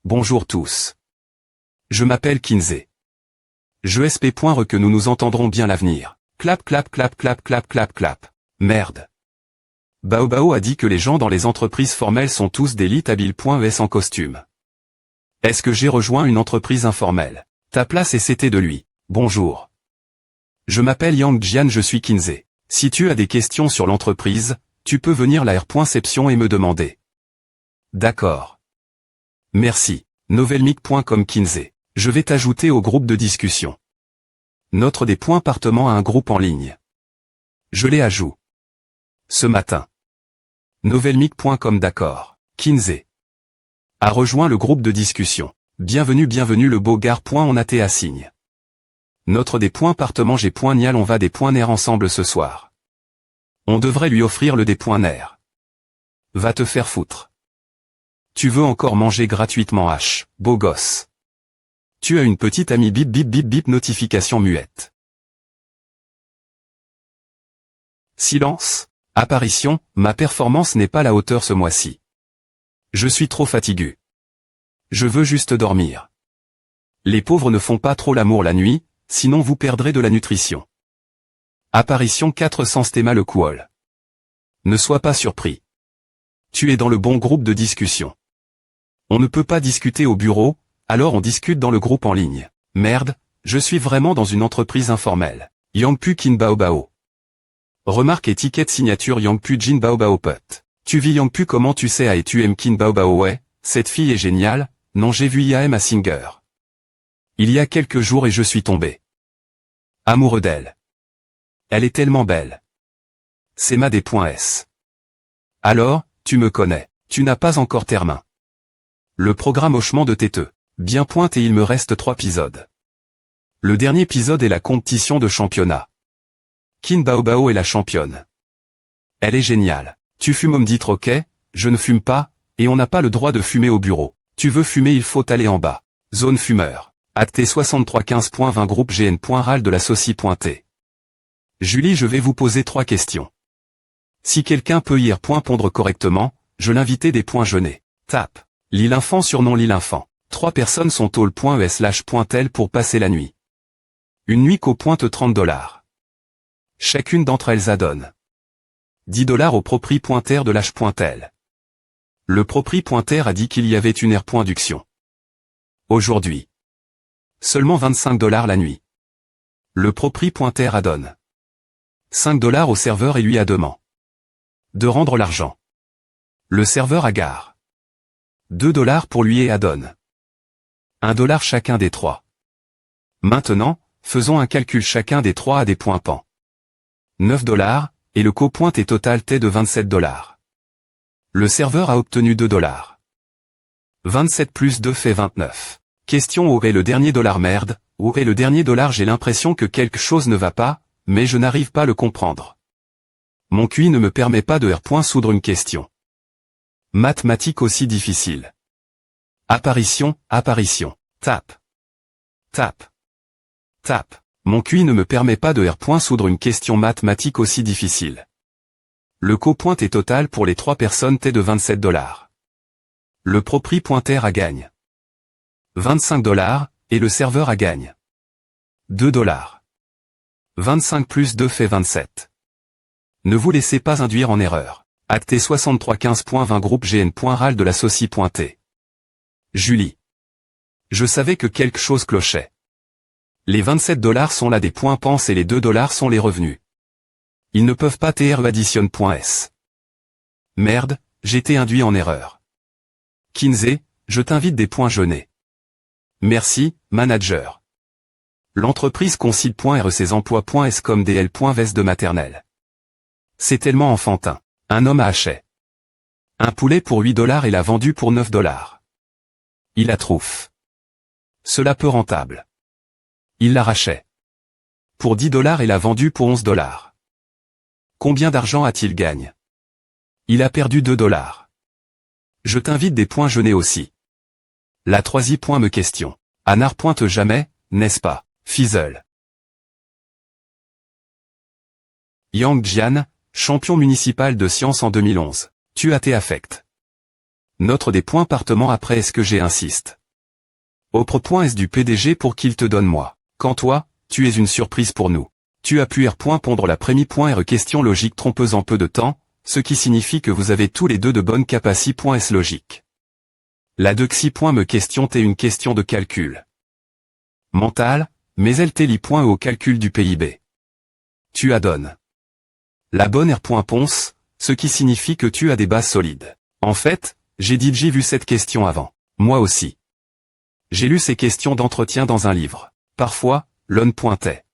Bonjour tous. Je m'appelle Kinsey. Je SP. Que nous nous entendrons bien l'avenir. Clap clap clap clap clap clap clap. Merde. Baobao a dit que les gens dans les entreprises formelles sont tous des lit habiles. ES en costume. Est-ce que j'ai rejoint une entreprise informelle? Ta place et c'était de lui. Bonjour. Je m'appelle Yang Jian, je suis Kinsey. Si tu as des questions sur l'entreprise, tu peux venir la R.Ception et me demander. D'accord. Merci. Novelmic.com Kinsey. Je vais t'ajouter au groupe de discussion. Notre des points appartement à un groupe en ligne. Je les ajoute. Ce matin. Novelmic.com d'accord. Kinsey. A rejoint le groupe de discussion. Bienvenue le beau gars. On a tes assignes. Notre des points appartement j'ai point nial on va des points nerfs ensemble ce soir. On devrait lui offrir le des points nerfs. Va te faire foutre. Tu veux encore manger gratuitement H, beau gosse. Tu as une petite amie bip bip bip bip notification muette. Silence. Apparition, ma performance n'est pas à la hauteur ce mois-ci. Je suis trop fatigué. Je veux juste dormir. Les pauvres ne font pas trop l'amour la nuit, sinon vous perdrez de la nutrition. Apparition 400 Stéma le Kuol. Ne sois pas surpris. Tu es dans le bon groupe de discussion. On ne peut pas discuter au bureau, alors on discute dans le groupe en ligne. Merde, je suis vraiment dans une entreprise informelle. Yangpu Kin Baobao. Remarque étiquette signature Yangpu Jin Baobao Pot. Tu vis Yangpu comment tu sais et tu aimes Kin Baobao ouais, cette fille est géniale, non j'ai vu IAM à Singer. Il y a quelques jours et je suis tombé. Amoureux d'elle. Elle est tellement belle. C'est ma des points S. Alors, tu me connais, tu n'as pas encore terminé. Le programme hochement de têteux. Bien pointe et il me reste 3 épisodes. Le dernier épisode est la compétition de championnat. Kin Baobao est la championne. Elle est géniale. Tu fumes me ditre ok, je ne fume pas, et on n'a pas le droit de fumer au bureau. Tu veux fumer il faut aller en bas. Zone fumeur. Acte 6315.20 groupe GN.RAL de la Saucy.T. Julie je vais vous poser 3 questions. Si quelqu'un peut y répondre correctement, je l'invitais des points jeûnés. Tape. L'île Infant surnom l'île Infant. 3 personnes sont au .es/.tel pour passer la nuit. Une nuit qu'au pointe $30. Chacune d'entre elles adonne $10 au propri.ter de l'H.tel. Le propri.ter a dit qu'il y avait une R.duction. Aujourd'hui. Seulement $25 la nuit. Le propri.ter adonne $5 au serveur et lui a demandé de rendre l'argent. Le serveur agare $2 pour lui et adonne $1 chacun des 3. Maintenant, faisons un calcul chacun des 3 à des points pan. $9, et le copoint est total T de $27. Le serveur a obtenu $2. 27 plus 2 fait 29. Question où est le dernier dollar merde, où est le dernier dollar j'ai l'impression que quelque chose ne va pas, mais je n'arrive pas à le comprendre. Mon QI ne me permet pas de soudre une question. Mathématiques aussi difficile. Apparition, tape. Tape. Tape. Mon QI ne me permet pas de soudre une question mathématique aussi difficile. Le copoint est total pour les 3 personnes T de $27. Le propri.ter a gagne $25, et le serveur a gagne $2. 25 plus 2 fait 27. Ne vous laissez pas induire en erreur. Acte 6315.20 groupe GN.RAL de la Saucy.T. Julie. Je savais que quelque chose clochait. Les $27 sont là des points pense et les $2 sont les revenus. Ils ne peuvent pas TRE additionne.s. Merde, j'étais induit en erreur. Kinsey, je t'invite des points jeûnés. Merci, manager. L'entreprise concile.re ses emplois.s comme DL.ves de maternelle. C'est tellement enfantin. Un homme a acheté un poulet pour $8 et l'a vendu pour $9. Il a trouffe. Cela peu rentable. Il l'a racheté pour $10 et l'a vendu pour $11. Combien d'argent a-t-il gagné? Il a perdu $2. Je t'invite des points jeûnés aussi. La 3e point me question. Anar pointe jamais, n'est-ce pas, Fizzle? Yang Jian, champion municipal de sciences en 2011. Tu as tes affects. Notre des points partement après est-ce que j'ai insiste. Autre point est-ce du PDG pour qu'il te donne moi. Quand toi, tu es une surprise pour nous. Tu as pu pondre la première question logique trompeuse en peu de temps, ce qui signifie que vous avez tous les deux de bonnes capacités. S logique. La deuxi me question t'est une question de calcul. Mental, mais elle t'est li au calcul du PIB. Tu adonnes. La bonne ponce, ce qui signifie que tu as des bases solides. En fait, j'ai vu cette question avant. Moi aussi. J'ai lu ces questions d'entretien dans un livre. Parfois, l'on pointait.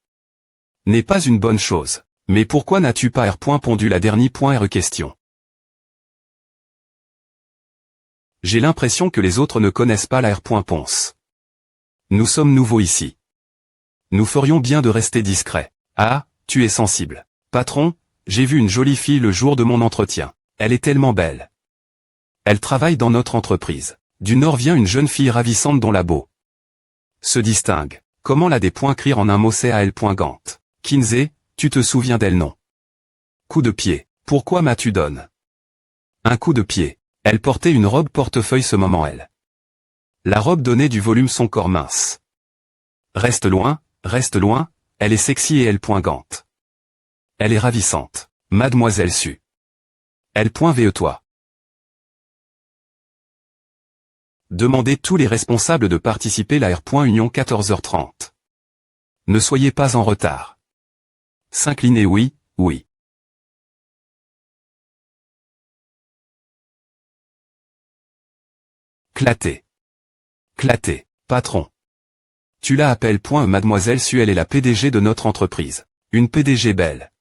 N'est pas une bonne chose. Mais pourquoi n'as-tu pas pondu la dernière question? J'ai l'impression que les autres ne connaissent pas la ponce. Nous sommes nouveaux ici. Nous ferions bien de rester discrets. Ah, tu es sensible. Patron, j'ai vu une jolie fille le jour de mon entretien. Elle est tellement belle. Elle travaille dans notre entreprise. Du Nord vient une jeune fille ravissante dont la beau se distingue. Comment la crire en un mot CAL. Gante. Kinsey, tu te souviens d'elle non? Coup de pied. Pourquoi m'as-tu donné un coup de pied? Elle portait une robe portefeuille ce moment elle. La robe donnait du volume son corps mince. Reste loin, elle est sexy et elle Gante. Elle est ravissante. Mademoiselle Su. Elle VE toi. Demandez tous les responsables de participer à Union 14h30. Ne soyez pas en retard. S'incliner oui, oui. Claté. Claté. Patron. Tu la appelles Mademoiselle Su elle est la PDG de notre entreprise. Une PDG belle.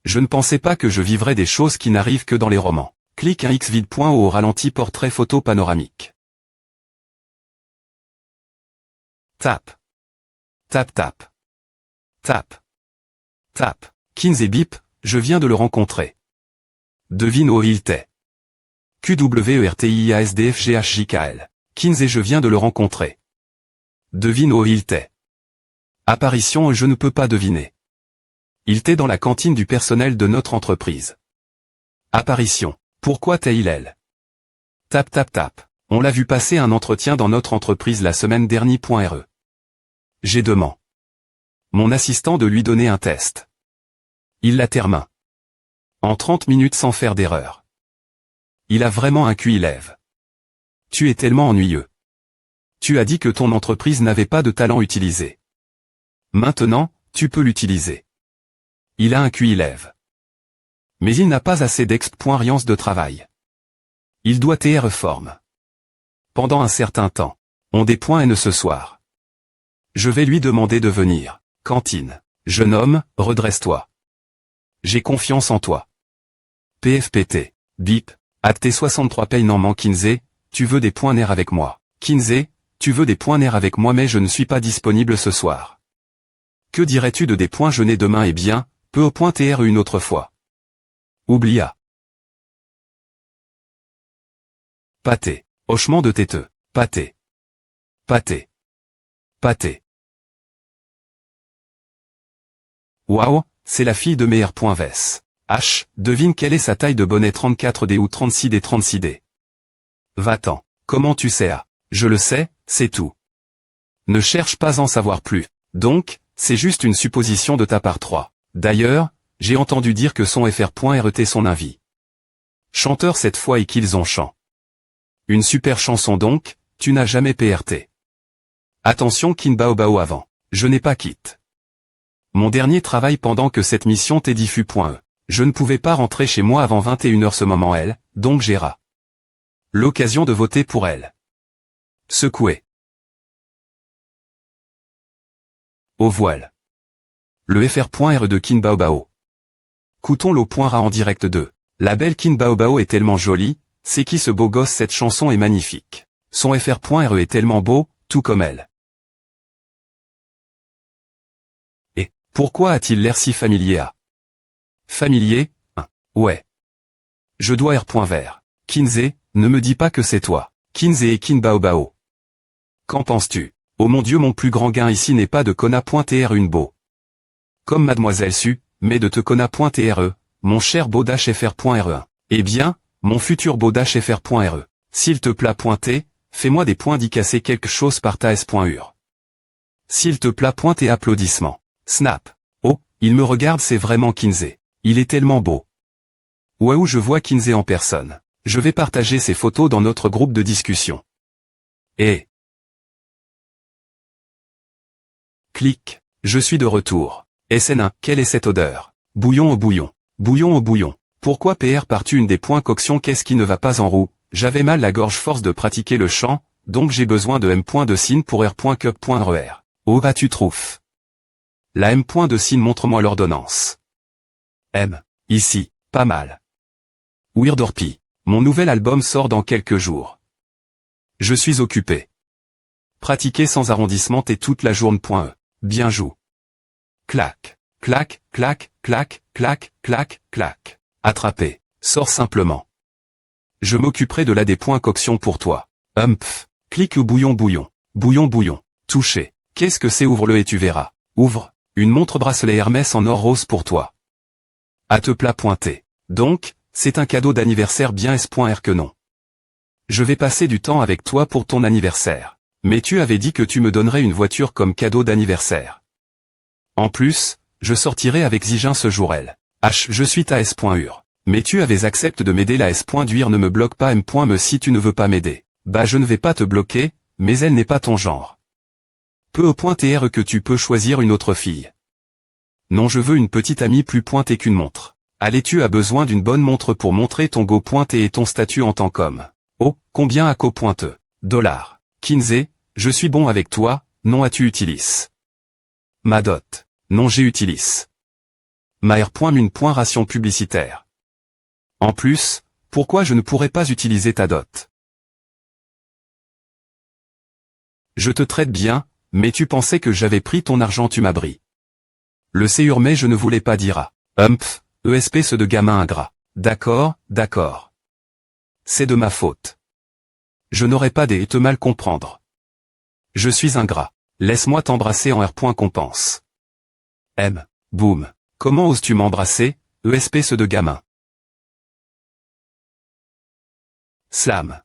Je ne pensais pas que je vivrais des choses qui n'arrivent que dans les romans. Clique un X vide au ralenti portrait photo panoramique. Tape. Tape tape. Tape. Tape. Kinsey bip, je viens de le rencontrer. Devine où il t'est. QWERTIASDFGHJKL. Kinsey je viens de le rencontrer. Devine où il t'est. Apparition je ne peux pas deviner. Il t'est dans la cantine du personnel de notre entreprise. Apparition. Pourquoi t'es-il elle? Tape tape tape. On l'a vu passer un entretien dans notre entreprise la semaine dernière. J'ai demandé. Mon assistant de lui donner un test. Il l'a terminé. En 30 minutes sans faire d'erreur. Il a vraiment un QI lève. Tu es tellement ennuyeux. Tu as dit que ton entreprise n'avait pas de talent utilisé. Maintenant, tu peux l'utiliser. Il a un QI lève. Mais il n'a pas assez d'expérience de travail. Il doit être forme. Pendant un certain temps. On des points ce soir. Je vais lui demander de venir. Cantine. Jeune homme, redresse-toi. J'ai confiance en toi. PFPT. Bip. Acte 63 paye non Kinsey, tu veux des points nerfs avec moi. Kinsey, tu veux des points nerfs avec moi mais je ne suis pas disponible ce soir. Que dirais-tu de des points jeûner demain et bien, peu au point TR une autre fois. Oublia. Pâté. Hochement de têteux. Pâté. Pâté. Pâté. Waouh, c'est la fille de meilleur point Vess. H, devine quelle est sa taille de bonnet 34D ou 36D 36D. Va-t'en. Comment tu sais à? Je le sais, c'est tout. Ne cherche pas à en savoir plus. Donc, c'est juste une supposition de ta part 3. D'ailleurs, j'ai entendu dire que son FR.RT son avis. Chanteur cette fois et qu'ils ont chant. Une super chanson donc, tu n'as jamais PRT. Attention Kin Bao avant. Je n'ai pas quitte. Mon dernier travail pendant que cette mission t'est diffus.e. Je ne pouvais pas rentrer chez moi avant 21h ce moment elle, donc j'ai l'occasion de voter pour elle. Secouer. Au voile. Le FR.R de Kin Bao. Coutons l'au point ras en direct de. La belle Kin Bao est tellement jolie, c'est qui ce beau gosse cette chanson est magnifique. Son FR.R est tellement beau, tout comme elle. Et, pourquoi a-t-il l'air si familier à? Familier, hein, ouais. Je dois R.vert. Kinsey, ne me dis pas que c'est toi. Kinsey et Kin Bao. Qu'en penses-tu? Oh mon Dieu mon plus grand gain ici n'est pas de conna.tr une beau. Comme Mademoiselle Su, mais de te conna.tr, mon cher beau-FR.re. Eh bien, mon futur beau-FR.re. S'il te plaît pointer, fais-moi des points d'y casser quelque chose par ta s.ur. S'il te plaît pointer applaudissements. Snap. Oh, il me regarde, c'est vraiment Kinsey. Il est tellement beau. Waouh, je vois Kinsey en personne. Je vais partager ces photos dans notre groupe de discussion. Et... Clic. Je suis de retour. SN1, quelle est cette odeur? Bouillon au bouillon. Bouillon au bouillon. Pourquoi PR partu une des points coction? Qu'est-ce qui ne va pas en roue? J'avais mal la gorge force de pratiquer le chant, donc j'ai besoin de M. de signe pour R.cup.RER. Oh bah tu trouves. La M. de signe, montre-moi l'ordonnance. M. Ici, pas mal. Weird Orpi. Mon nouvel album sort dans quelques jours. Je suis occupé. Pratiquer sans arrondissement et toute la journée. Bien joue. Clac. Clac, clac, clac, clac, clac, clac. Attraper. Sors simplement. Je m'occuperai de la des points coction pour toi. Humph. Clique au bouillon bouillon. Bouillon bouillon. Toucher. Qu'est-ce que c'est? Ouvre-le et tu verras. Ouvre. Une montre bracelet Hermès en or rose pour toi. À te plat pointer. Donc, c'est un cadeau d'anniversaire bien S.R que non. Je vais passer du temps avec toi pour ton anniversaire. Mais tu avais dit que tu me donnerais une voiture comme cadeau d'anniversaire. En plus, je sortirai avec Zigin ce jour. Je suis ta S.ur. Mais tu avais accepté de m'aider. La S.ur ne me bloque pas. M. me si tu ne veux pas m'aider. Bah je ne vais pas te bloquer, mais elle n'est pas ton genre. Peu au point TR que tu peux choisir une autre fille. Non, je veux une petite amie plus pointée qu'une montre. Allez, tu as besoin d'une bonne montre pour montrer ton go pointé et ton statut en tant qu'homme. Oh, combien à co pointeux? $. Kinsey, je suis bon avec toi, non as-tu utilises? Ma dot. Non, j'ai utilise. Ma R.mun.ration publicitaire. En plus, pourquoi je ne pourrais pas utiliser ta dot? Je te traite bien, mais tu pensais que j'avais pris ton argent, tu m'as bris. Le CUR, mais je ne voulais pas dire à. Humph, ESP ce de gamin ingrat. D'accord, d'accord. C'est de ma faute. Je n'aurais pas dû te mal comprendre. Je suis ingrat. Laisse-moi t'embrasser en R.compense. M. Boum. Comment oses-tu m'embrasser, ESP ce de gamin? Slam.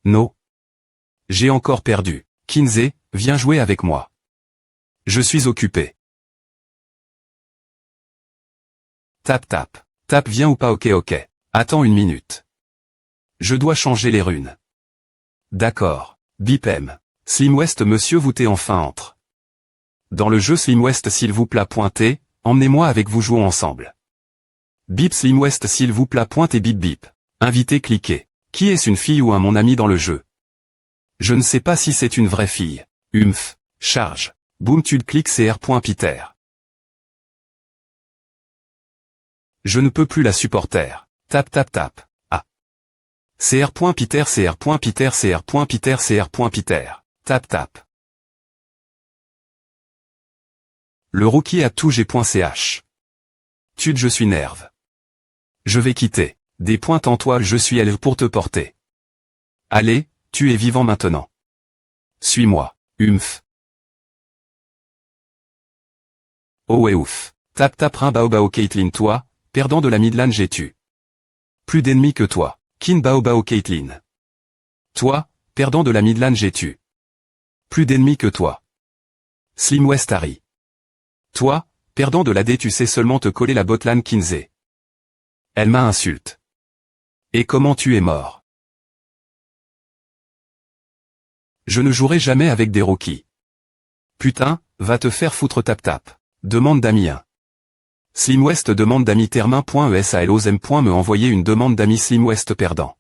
No. J'ai encore perdu. Kinsey, viens jouer avec moi. Je suis occupé. Tap tap. Tap, viens ou pas? Ok ok. Attends une minute. Je dois changer les runes. D'accord. Bip M. Slim West, monsieur, vous t'es enfin entre. Dans le jeu Slim West, s'il vous plaît pointez, emmenez-moi avec vous, jouons ensemble. Bip Slim West, s'il vous plaît pointez, bip bip. Invité, cliquez. Qui est-ce, une fille ou un mon ami dans le jeu? Je ne sais pas si c'est une vraie fille. Humph. Charge. Boum, tu cliques, c'est R.Peter. Je ne peux plus la supporter. Tap tap tap. Ah. C'est R.Peter, c'est R.Peter, c'est R.Peter, c'est R.Peter. Tap tap. Le rookie a tout g.ch. Tude, je suis nerve. Je vais quitter. Des pointes en toi, je suis elle pour te porter. Allez, tu es vivant maintenant. Suis-moi. Humph. Oh ouais ouf. Tap tap rin bao bao Caitlyn, toi, perdant de la Midland, j'ai tu. Plus d'ennemis que toi. Kin bao bao Caitlyn. Toi, perdant de la Midland, j'ai tu. Plus d'ennemis que toi. Slim West Harry. Toi, perdant de la D, tu sais seulement te coller la botlane Kinsey. Elle m'a insulte. Et comment tu es mort? Je ne jouerai jamais avec des rookies. Putain, va te faire foutre tap tap. Demande d'amis 1. Slim West demande d'amis termin.esal me envoyer une demande d'amis Slim West perdant.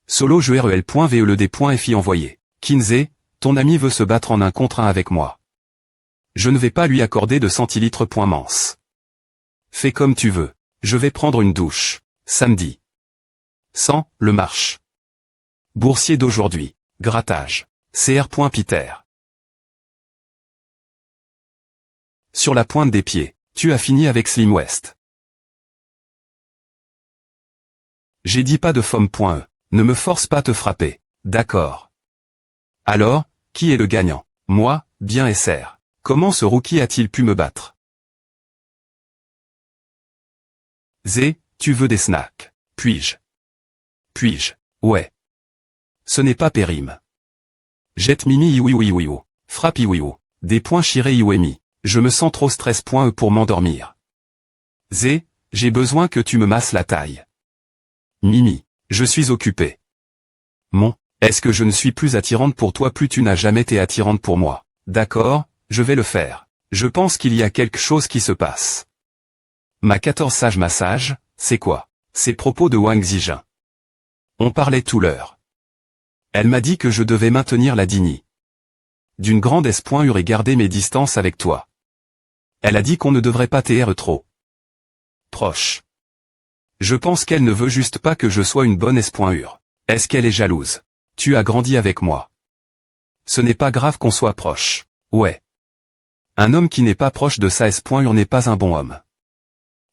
Solo je rel.veled.fi envoyé. Kinsey, ton ami veut se battre en 1 contre 1 avec moi. Je ne vais pas lui accorder de centilitres. Mince. Fais comme tu veux. Je vais prendre une douche. Samedi. 100, le marche. Boursier d'aujourd'hui. Grattage. Cr.Peter. Sur la pointe des pieds, tu as fini avec Slim West. J'ai dit pas de fomme.e. Ne me force pas à te frapper. D'accord. Alors, qui est le gagnant? Moi, bien SR. Comment ce rookie a-t-il pu me battre? Zé, tu veux des snacks. Puis-je? Ouais. Ce n'est pas périme. Jette Mimi iouiouiouiou. Frappe iouiou. Des points chiré iouémi. Je me sens trop stress. Point pour m'endormir. Zé, j'ai besoin que tu me masses la taille. Mimi, je suis occupé. Est-ce que je ne suis plus attirante pour toi? Plus tu n'as jamais été attirante pour moi. D'accord, je vais le faire. Je pense qu'il y a quelque chose qui se passe. Ma 14 sage massage, c'est quoi? Ces propos de Wang Zijin. On parlait tout l'heure. Elle m'a dit que je devais maintenir la dignité d'une grande S.U et garder mes distances avec toi. Elle a dit qu'on ne devrait pas t'être trop proche. Je pense qu'elle ne veut juste pas que je sois une bonne S.U. Est-ce qu'elle est jalouse? Tu as grandi avec moi. Ce n'est pas grave qu'on soit proche. Ouais. Un homme qui n'est pas proche de sa S.U n'est pas un bon homme.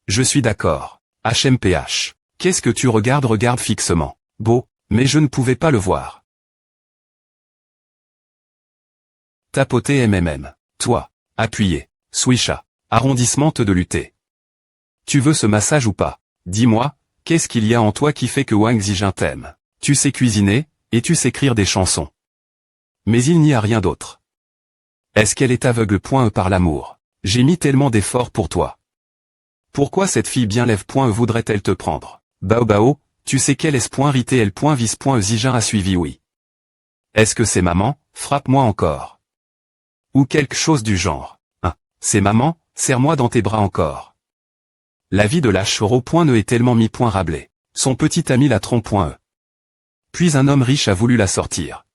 Je suis d'accord. HMPH. Qu'est-ce que tu regardes? Regarde fixement. Beau, mais je ne pouvais pas le voir. Tapoter MMM. Toi. Appuyer. Swisha. Arrondissement de lutter. Tu veux ce massage ou pas? Dis-moi, qu'est-ce qu'il y a en toi qui fait que Wang Zijin t'aime? Tu sais cuisiner, et tu sais écrire des chansons. Mais il n'y a rien d'autre. Est-ce qu'elle est aveugle? Par l'amour. J'ai mis tellement d'efforts pour toi. Pourquoi cette fille bien lève? Voudrait-elle te prendre? Bao, tu sais quelle est rité elle vis Zijin a suivi oui. Est-ce que c'est maman? Frappe-moi encore. Ou quelque chose du genre. C'est maman, serre-moi dans tes bras encore. La vie de Lachero ne est tellement mis Rabelais. Son petit ami la trompe. Puis un homme riche a voulu la sortir.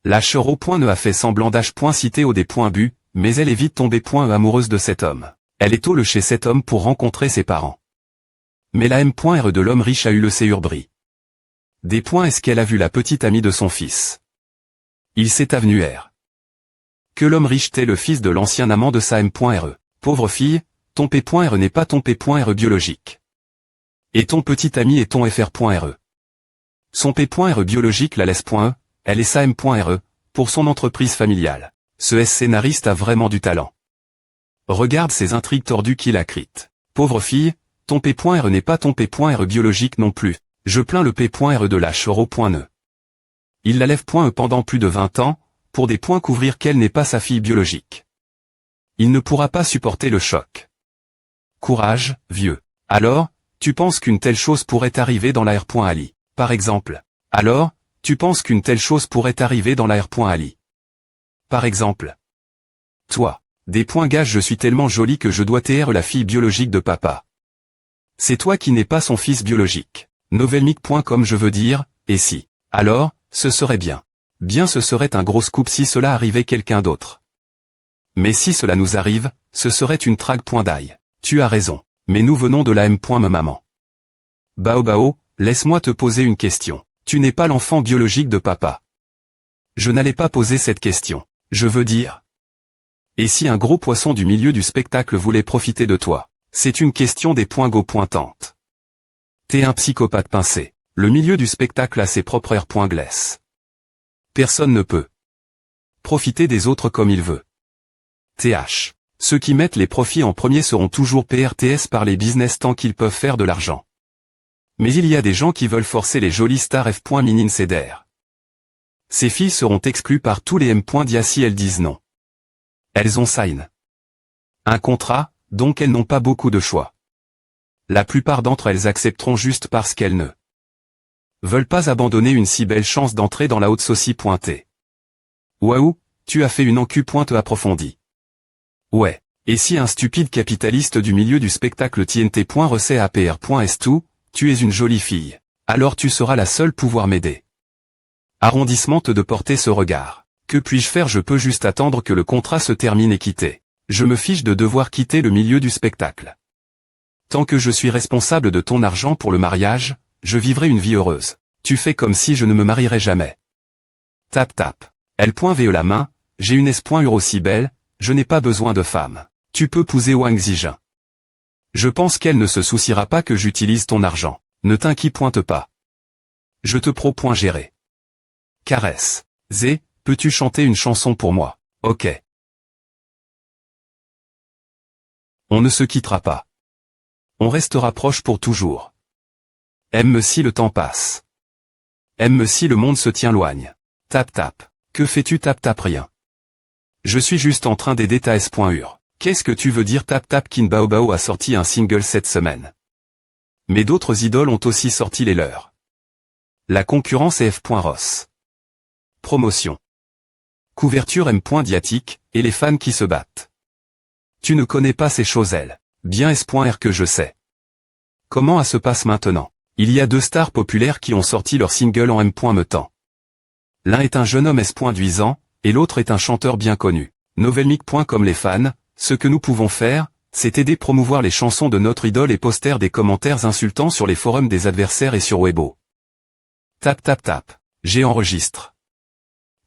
Lachero ne a fait semblant d'âge. Cité au des bu, mais elle est vite tombée amoureuse de cet homme. Elle est au chez cet homme pour rencontrer ses parents. Mais la M.R de l'homme riche a eu le séurbris. Des est-ce qu'elle a vu la petite amie de son fils? Il s'est avenu R. Que l'homme riche t'est le fils de l'ancien amant de sa M.R. Pauvre fille, ton P.R n'est pas ton P.R biologique. Et ton petit ami est ton Fr.re. Son P.R biologique la laisse.e, elle est sa M.R, pour son entreprise familiale. Ce scénariste a vraiment du talent. Regarde ces intrigues tordues qu'il a crites. Pauvre fille, ton P.R n'est pas ton P.R biologique non plus. Je plains le P.R de Lachero.ne. Il la lève pendant plus de 20 ans, pour des couvrir qu'elle n'est pas sa fille biologique. Il ne pourra pas supporter le choc. Courage, vieux. Alors, tu penses qu'une telle chose pourrait arriver dans la R.Ali, par exemple. Alors, tu penses qu'une telle chose pourrait arriver dans la R.Ali. Par exemple. Toi. Des gages je suis tellement jolie que je dois t'être la fille biologique de papa. C'est toi qui n'es pas son fils biologique. Novelmic.com je veux dire, et si. Alors, ce serait bien. Bien ce serait un gros scoop si cela arrivait quelqu'un d'autre. Mais si cela nous arrive, ce serait une trague. D'ail. Tu as raison. Mais nous venons de la M. Maman. Bao, laisse-moi te poser une question. Tu n'es pas l'enfant biologique de papa. Je n'allais pas poser cette question. Je veux dire. Et si un gros poisson du milieu du spectacle voulait profiter de toi? C'est une question des go pointantes. T'es un psychopathe pincé. Le milieu du spectacle a ses propres glisse. Personne ne peut profiter des autres comme il veut. TH. Ceux qui mettent les profits en premier seront toujours PRTS par les business tant qu'ils peuvent faire de l'argent. Mais il y a des gens qui veulent forcer les jolies stars F. Minin Ceder. Ces filles seront exclues par tous les M. Dia si elles disent non. Elles ont sign un contrat, donc elles n'ont pas beaucoup de choix. La plupart d'entre elles accepteront juste parce qu'elles ne veulent pas abandonner une si belle chance d'entrer dans la haute saucie. Waouh, tu as fait une encu. Approfondie. Ouais. Et si un stupide capitaliste du milieu du spectacle TNT. Recet APR.S2, tu es une jolie fille. Alors tu seras la seule pouvoir m'aider. Arrondissement de porter ce regard. Que puis-je faire? Je peux juste attendre que le contrat se termine et quitter. Je me fiche de devoir quitter le milieu du spectacle. Tant que je suis responsable de ton argent pour le mariage, je vivrai une vie heureuse. Tu fais comme si je ne me marierais jamais. Tap. L.ve la main, j'ai une S.ur aussi belle, je n'ai pas besoin de femme. Tu peux épouser Wang Zijin. Je pense qu'elle ne se souciera pas que j'utilise ton argent. Ne t'inquiète pas. Je te gérer. Caresse. Zé, peux-tu chanter une chanson pour moi? Ok. On ne se quittera pas. On restera proche pour toujours. Aime-me si le temps passe. Aime-me si le monde se tient loin. Tap tap. Que fais-tu tap tap rien. Je suis juste en train d'aider ta S.ur. Qu'est-ce que tu veux dire tap tap Kin Bao Bao a sorti un single cette semaine. Mais d'autres idoles ont aussi sorti les leurs. La concurrence est F.Ross. Promotion. Couverture M.Diatique, et les fans qui se battent. Tu ne connais pas ces choses elles. Bien S.R que je sais. Comment ça se passe maintenant? Il y a deux stars populaires qui ont sorti leur single en M.me temps. L'un est un jeune homme S.duisant, et l'autre est un chanteur bien connu. Novelmic. Comme les fans, ce que nous pouvons faire, c'est aider promouvoir les chansons de notre idole et poster des commentaires insultants sur les forums des adversaires et sur Weibo. Tap tap tap. J'ai enregistre.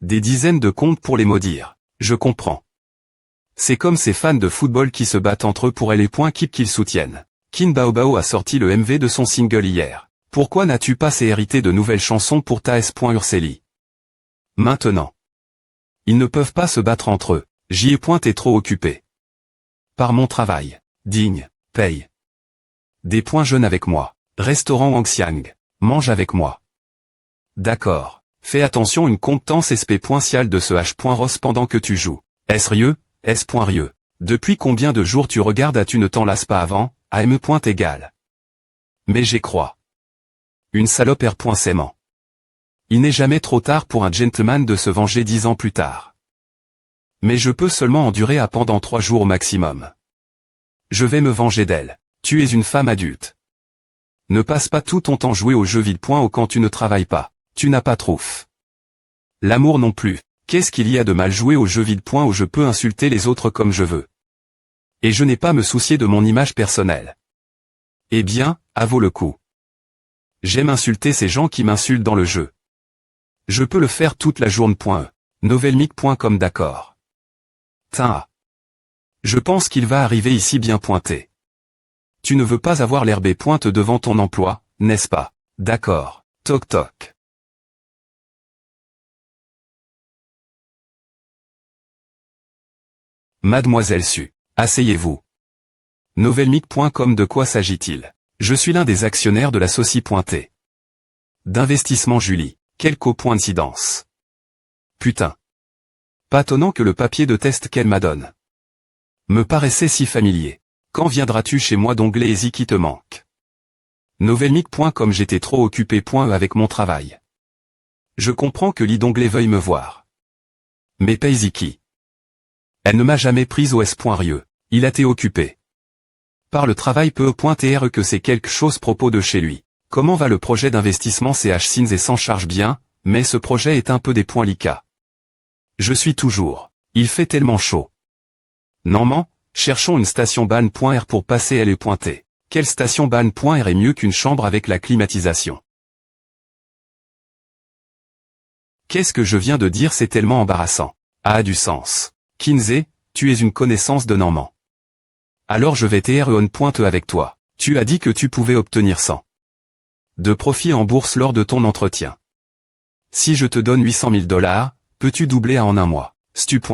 Des dizaines de comptes pour les maudire. Je comprends. C'est comme ces fans de football qui se battent entre eux pour les points qu'ils soutiennent. Kin Bao Bao a sorti le MV de son single hier. Pourquoi n'as-tu pas hérité de nouvelles chansons pour ta S.Urceli? Maintenant. Ils ne peuvent pas se battre entre eux. J'y ai trop occupé. Par mon travail. Digne. Paye. Des points jeunes avec moi. Restaurant Wangxiang. Mange avec moi. D'accord. Fais attention une comptance SP.cial de ce H.Ross pendant que tu joues. S.rieux, S.rieux. Depuis combien de jours tu regardes tu ne t'en lasses pas avant, AM. Égal. Mais j'y crois. Une salope R.S'aimant. Il n'est jamais trop tard pour un gentleman de se venger 10 ans plus tard. Mais je peux seulement endurer pendant 3 jours au maximum. Je vais me venger d'elle. Tu es une femme adulte. Ne passe pas tout ton temps jouer aux jeux vides. Quand tu ne travailles pas. Tu n'as pas trouf. L'amour non plus. Qu'est-ce qu'il y a de mal jouer aux jeux vides. Où je peux insulter les autres comme je veux. Et je n'ai pas me soucier de mon image personnelle. Eh bien, à vaut le coup. J'aime insulter ces gens qui m'insultent dans le jeu. Je peux le faire toute la journée. Novelmic. Comme d'accord. Tain. Je pense qu'il va arriver ici bien pointé. Tu ne veux pas avoir l'herbe pointe devant ton emploi, n'est-ce pas? D'accord. Toc toc. Mademoiselle Su. Asseyez-vous. Novelmic. De quoi s'agit-il? Je suis l'un des actionnaires de la Soci. D'investissement Julie. Quelle coïncidence. Putain. Pas étonnant que le papier de test qu'elle m'a donne me paraissait si familier. Quand viendras-tu chez moi d'onglet Easy qui te manque? Novelmic. Comme j'étais trop occupé. Avec mon travail. Je comprends que l'idonglet veuille me voir. Mais paye Ziki. Elle ne m'a jamais prise au S.rieux. Il a été occupé. Par le travail peu.tr que c'est quelque chose propos de chez lui. Comment va le projet d'investissement CH Sins et s'en charge bien, mais ce projet est un peu des points lica. Je suis toujours. Il fait tellement chaud. Normand, cherchons une station ban.r pour passer elle est pointée. Quelle station ban.r est mieux qu'une chambre avec la climatisation? Qu'est-ce que je viens de dire? C'est tellement embarrassant. A du sens. Kinsey, tu es une connaissance de Normand. Alors je vais on avec toi. Tu as dit que tu pouvais obtenir 100 de profit en bourse lors de ton entretien. Si je te donne 800 000 $, peux-tu doubler en un mois?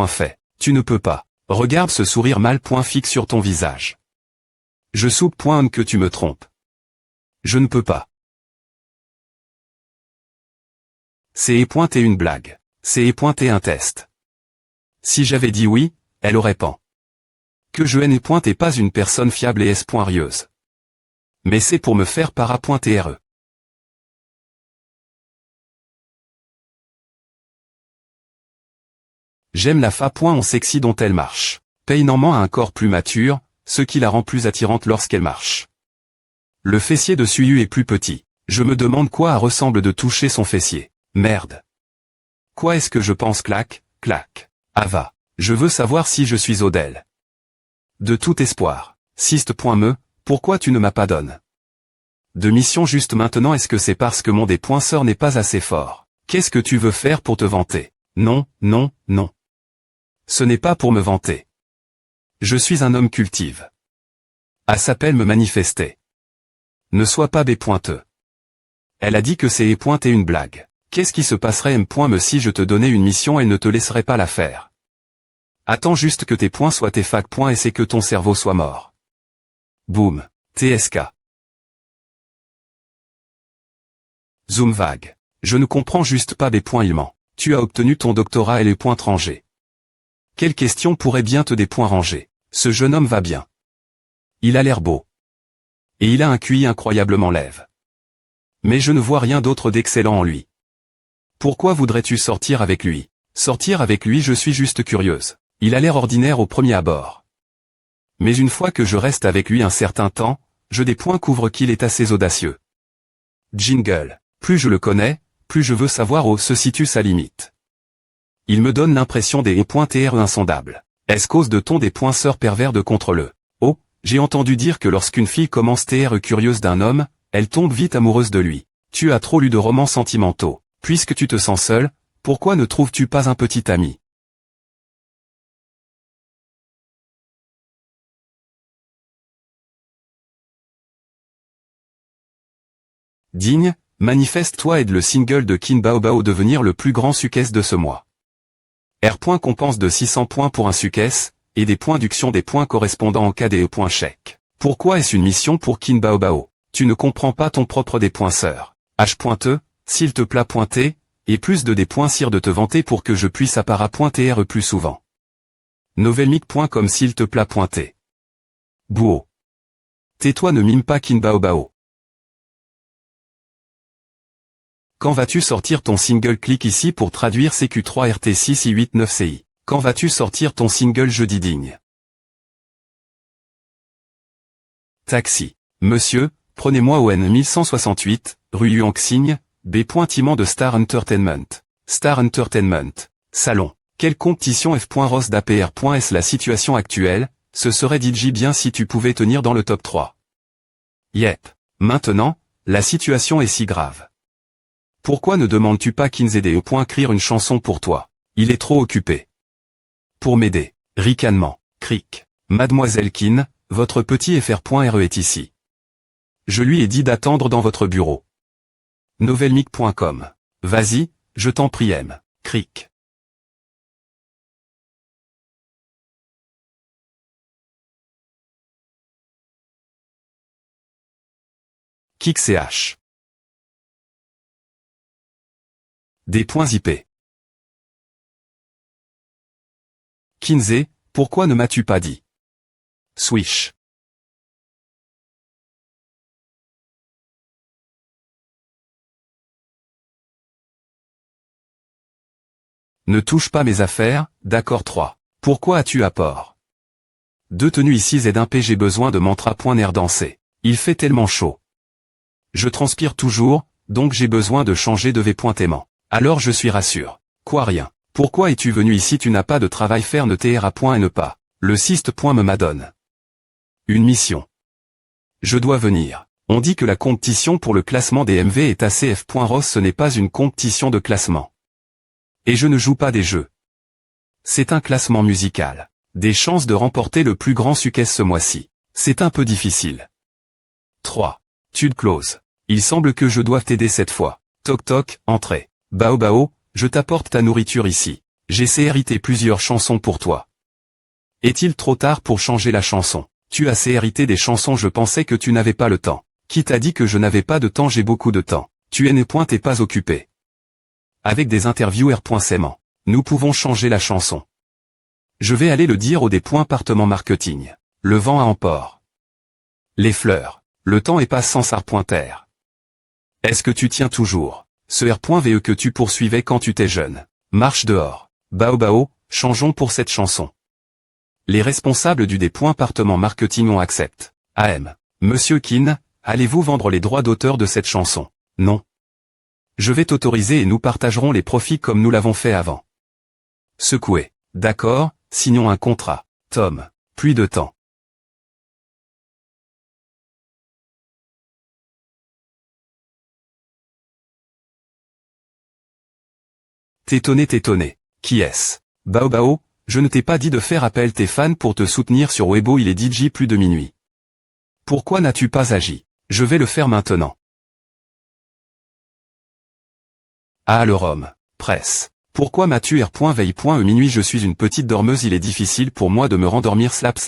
Fait. Tu ne peux pas. Regarde ce sourire mal fixe sur ton visage. Je soupe que tu me trompes. Je ne peux pas. C'est une blague. C'est un test. Si j'avais dit oui, elle aurait pan. Que je n'ai pas une personne fiable et S.rieuse. Mais c'est pour me faire para.re. J'aime la fa. Sexy dont elle marche. Paye Normand a un corps plus mature, ce qui la rend plus attirante lorsqu'elle marche. Le fessier de Suyu est plus petit. Je me demande quoi ressemble de toucher son fessier. Merde. Quoi est-ce que je pense? Clac, clac. Ah va. Je veux savoir si je suis Odell. De tout espoir. Sist.me, pourquoi tu ne m'as pas donné de mission juste maintenant? Est-ce que c'est parce que mon dépoinceur n'est pas assez fort? Qu'est-ce que tu veux faire pour te vanter? Non, non, non. Ce n'est pas pour me vanter. Je suis un homme cultive. Elle s'appelle me manifester. Ne sois pas B.E. Elle a dit que c'est une blague. Qu'est-ce qui se passerait M.me si je te donnais une mission? Elle ne te laisserait pas la faire. Attends juste que tes points soient tes fac. Et c'est que ton cerveau soit mort. Boum. TSK. Zoom vague. Je ne comprends juste pas des points il ment. Tu as obtenu ton doctorat et les points rangés. Quelle question pourrait bien te des points rangés? Ce jeune homme va bien. Il a l'air beau. Et il a un QI incroyablement lève. Mais je ne vois rien d'autre d'excellent en lui. Pourquoi voudrais-tu sortir avec lui? Sortir avec lui, je suis juste curieuse. Il a l'air ordinaire au premier abord. Mais une fois que je reste avec lui un certain temps, je des points couvre qu'il est assez audacieux. Jingle. Plus je le connais, plus je veux savoir où se situe sa limite. Il me donne l'impression des points TRE insondables. Est-ce cause de ton des points sœurs pervers de contre le? Oh, j'ai entendu dire que lorsqu'une fille commence TRE curieuse d'un homme, elle tombe vite amoureuse de lui. Tu as trop lu de romans sentimentaux. Puisque tu te sens seul, pourquoi ne trouves-tu pas un petit ami? Digne, manifeste-toi, aide le single de Kin Bao Bao devenir le plus grand succès de ce mois. R. compense de 600 points pour un succès, et des points d'uction des points correspondant en cas des points chèques. Pourquoi est-ce une mission pour Kin Bao Bao? Tu ne comprends pas ton propre des points sœurs. H. S'il te plaît pointer, et plus de des points cire de te vanter pour que je puisse pointer R plus souvent. Novelmic.com s'il te plaît pointer. Bouo. Tais-toi, ne mime pas Kin Bao Bao. Quand vas-tu sortir ton single? Clique ici pour traduire CQ3RT6I89CI. Quand vas-tu sortir ton single? Jeudi digne. Taxi. Monsieur, prenez-moi au N1168, rue Yuanxing, B. Timon de Star Entertainment. Star Entertainment. Salon. Quelle compétition F.Ross d'APR.S la situation actuelle, ce serait DJ bien si tu pouvais tenir dans le top 3. Yep. Maintenant, la situation est si grave. Pourquoi ne demandes-tu pas Kinzede écrire une chanson pour toi? Il est trop occupé. Pour m'aider. Ricanement. Cric. Mademoiselle Kin, votre petit FR.RE est ici. Je lui ai dit d'attendre dans votre bureau. Novelmic.com. Vas-y, je t'en prie M. Cric. KickCH. Des points IP. Kinze, pourquoi ne m'as-tu pas dit? Swish. Ne touche pas mes affaires, d'accord 3. Pourquoi as-tu apport? 2 tenues ici Z1P j'ai besoin de mantra.ner danser. Il fait tellement chaud. Je transpire toujours, donc j'ai besoin de changer de V.aimant. Alors je suis rassure. Quoi rien? Pourquoi es-tu venu ici? Tu n'as pas de travail faire ne TRA. Et ne pas. Le siste. Me m'adonne. Une mission. Je dois venir. On dit que la compétition pour le classement des MV est assez F.Ross, ce n'est pas une compétition de classement. Et je ne joue pas des jeux. C'est un classement musical. Des chances de remporter le plus grand succès ce mois-ci. C'est un peu difficile. 3. Tude close. Il semble que je doive t'aider cette fois. Toc toc, entrée. Bao Bao, je t'apporte ta nourriture ici. J'ai hérité plusieurs chansons pour toi. Est-il trop tard pour changer la chanson? Tu as hérité des chansons, je pensais que tu n'avais pas le temps. Qui t'a dit que je n'avais pas de temps? J'ai beaucoup de temps. Tu es né point et pas occupé. Avec des interviewers. Sément. Nous pouvons changer la chanson. Je vais aller le dire au département marketing. Le vent à emport. Les fleurs. Le temps est pas sans sar.ter. Est-ce que tu tiens toujours? Ce R.VE que tu poursuivais quand tu t'es jeune. Marche dehors. Bao Bao, changeons pour cette chanson. Les responsables du département marketing ont accepté. AM. Monsieur Kin, allez-vous vendre les droits d'auteur de cette chanson? Non. Je vais t'autoriser et nous partagerons les profits comme nous l'avons fait avant. Secoué. D'accord, signons un contrat. Tom. Pluie de temps. T'étonner. Qui est-ce? Bao Bao, je ne t'ai pas dit de faire appel tes fans pour te soutenir sur Weibo, il est DJ plus de minuit. Pourquoi n'as-tu pas agi? Je vais le faire maintenant. Ah le rhum. Presse. Pourquoi m'as-tu R.veille.e minuit? Je suis une petite dormeuse, il est difficile pour moi de me rendormir. Slap.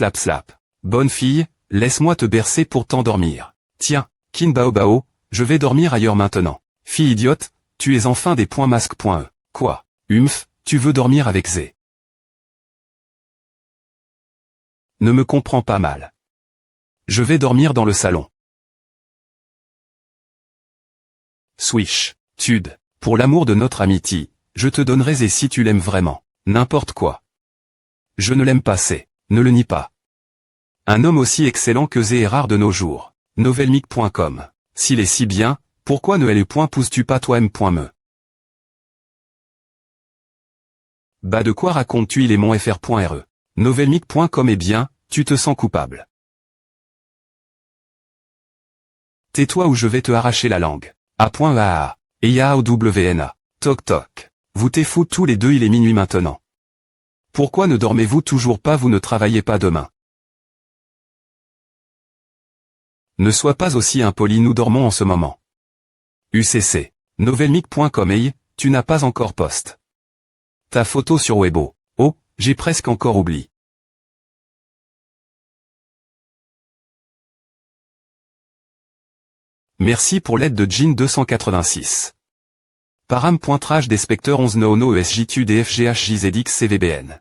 Bonne fille, Laisse-moi te bercer pour t'endormir. Tiens, Kin Bao Bao, je vais dormir ailleurs maintenant. Fille idiote, tu es enfin des points masques.e. Quoi? Tu veux dormir avec Zé? Ne me comprends pas mal. Je vais dormir dans le salon. Swish, Tude, pour l'amour de notre amitié, je te donnerai Zé si tu l'aimes vraiment. N'importe quoi. Je ne l'aime pas c'est, ne le nie pas. Un homme aussi excellent que Zé est rare de nos jours. Novelmic.com. S'il est si bien, pourquoi ne pousses-tu pas toi-même.me? Bah de quoi racontes-tu il est mon fr.re? Novelmic.com est bien, tu te sens coupable. Tais-toi ou je vais te arracher la langue. A.A.A. Et YAOWNA. Toc toc. Vous t'es fous tous les deux il est minuit maintenant. Pourquoi ne dormez-vous toujours pas vous ne travaillez pas demain? Ne sois pas aussi impoli nous dormons en ce moment. UCC. Novelmic.com et tu n'as pas encore post. Ta photo sur Weibo. Oh, j'ai presque encore oublié. Merci pour l'aide de Jean 286. Param.trage des specteurs 11 noono ESJTU DFGHJZX CVBN.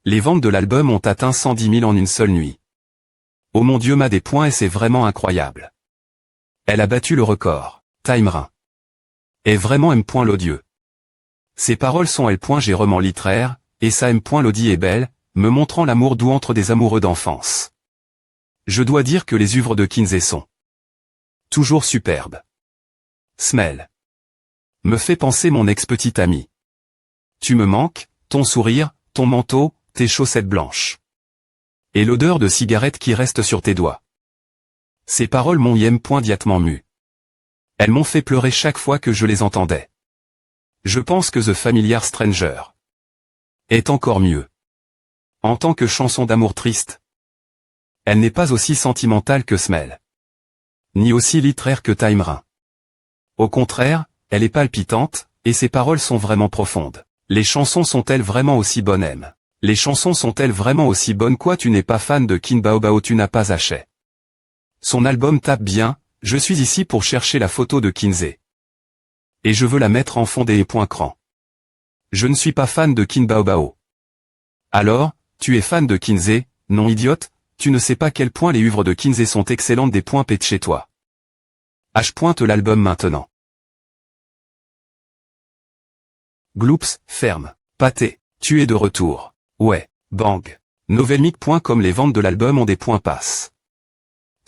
Les ventes de l'album ont atteint 110 000 en une seule nuit. Oh mon Dieu m'a des points et c'est vraiment incroyable. Elle a battu le record. Timerin. Et vraiment M.l'odieux. Ses paroles sont L. J'ai roman littéraire, et ça M.Lodi est belle, me montrant l'amour doux entre des amoureux d'enfance. Je dois dire que les œuvres de Kinsey sont toujours superbes. Smell. Me fait penser mon ex-petite amie. Tu me manques, ton sourire, ton manteau, tes chaussettes blanches. Et l'odeur de cigarette qui reste sur tes doigts. Ces paroles m'ont diatement mu. Elles m'ont fait pleurer chaque fois que je les entendais. Je pense que The Familiar Stranger est encore mieux. En tant que chanson d'amour triste, elle n'est pas aussi sentimentale que Smell. Ni aussi littéraire que Timerin. Au contraire, elle est palpitante, et ses paroles sont vraiment profondes. Les chansons sont-elles vraiment aussi bonnes? Les chansons sont-elles vraiment aussi bonnes? Quoi tu n'es pas fan de Kin Bao Bao tu n'as pas acheté. Son album tape bien, je suis ici pour chercher la photo de Kinsey. Et je veux la mettre en fond des .cran. Je ne suis pas fan de Kin Bao Bao. Alors, tu es fan de Kinsey, non idiote, tu ne sais pas quel point les œuvres de Kinsey sont excellentes des points pète chez toi. H. L'album maintenant. Gloops, ferme. Pâté, tu es de retour. Ouais, bang. Novelmic.com les ventes de l'album ont des points passe.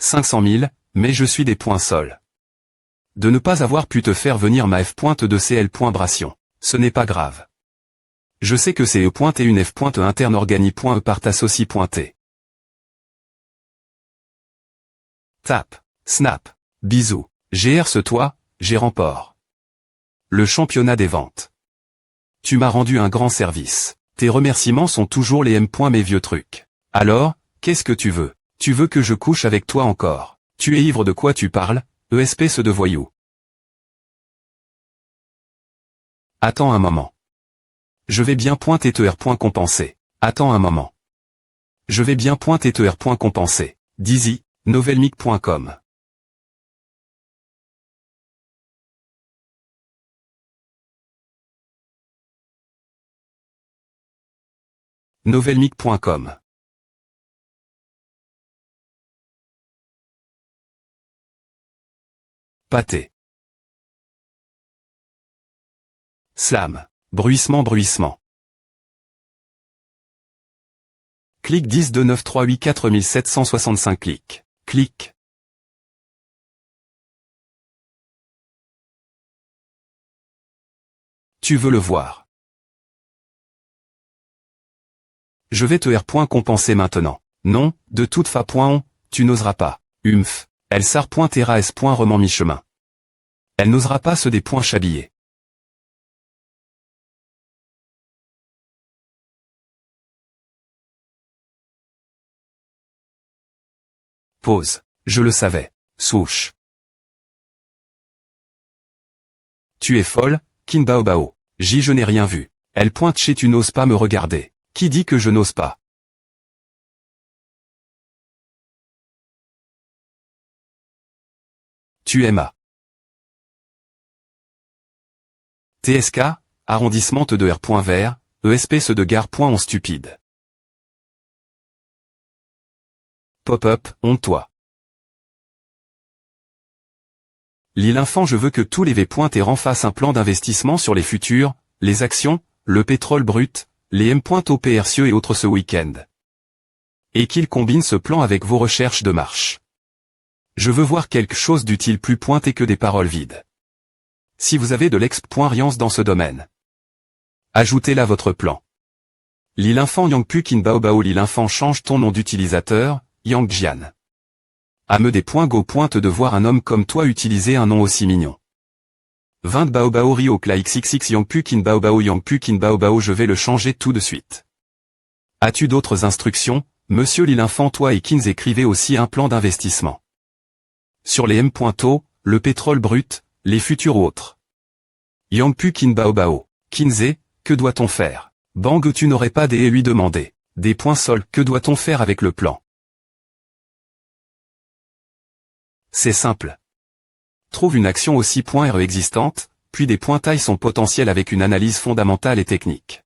500 000, mais je suis des points sol. De ne pas avoir pu te faire venir ma F. de CL. Bration. Ce n'est pas grave. Je sais que c'est E. et une F. interne organi.e par tassoci.t. Tap. Snap. Bisous. GR ce toi, j'ai remport. Le championnat des ventes. Tu m'as rendu un grand service. Tes remerciements sont toujours les M. Mes vieux trucs. Alors, qu'est-ce que tu veux? Tu veux que je couche avec toi encore? Tu es ivre de quoi tu parles, espèce de voyou. Attends un moment. Je vais bien .ter. Compenser. Attends un moment. Je vais bien .ter. Compenser. Dizzy, novelmic.com. Novelmic.com. Pâté. Slam. Bruissement bruissement. Clic 10 2 9 3 8 4765 clics. Clic. Tu veux le voir. Je vais te compenser maintenant. Non, de toute façon, tu n'oseras pas. Elle sar.tera s. Roman mi-chemin. Elle n'osera pas se des points chabillés. Pause. Je le savais. Souche. Tu es folle, Kin Bao Bao. Je n'ai rien vu. Elle pointe chez tu n'oses pas me regarder. Qui dit que je n'ose pas? Tu aimes TSK, arrondissement de R.vert, espèce de gare. On stupide. Pop-up, honte-toi. L'Infant, je veux que tous les V.R fassent un plan d'investissement sur les futurs, les actions, le pétrole brut, les M.O précieux et autres ce week-end. Et qu'ils combinent ce plan avec vos recherches de marche. Je veux voir quelque chose d'utile plus pointé que des paroles vides. Si vous avez de l'expérience dans ce domaine, ajoutez-la à votre plan. L'Infant Yangpu Kin Bao Bao. L'Infant, change ton nom d'utilisateur, Yang Jian. À me des go pointe de voir un homme comme toi utiliser un nom aussi mignon. 20 Bao Bao Rio Kla XXX Yangpu Kin Bao Bao. Yangpu Kin Bao Bao, je vais le changer tout de suite. As-tu d'autres instructions, monsieur l'Infant? Toi et Kins écrivez aussi un plan d'investissement. Sur les M.O, le pétrole brut, les futurs autres. Yangpu Kin Bao Bao. Kinze, que doit-on faire? Bang, tu n'aurais pas des et lui demander. Des points sols, que doit-on faire avec le plan? C'est simple. Trouve une action aussi .re existante, puis des points taille son potentiel avec une analyse fondamentale et technique.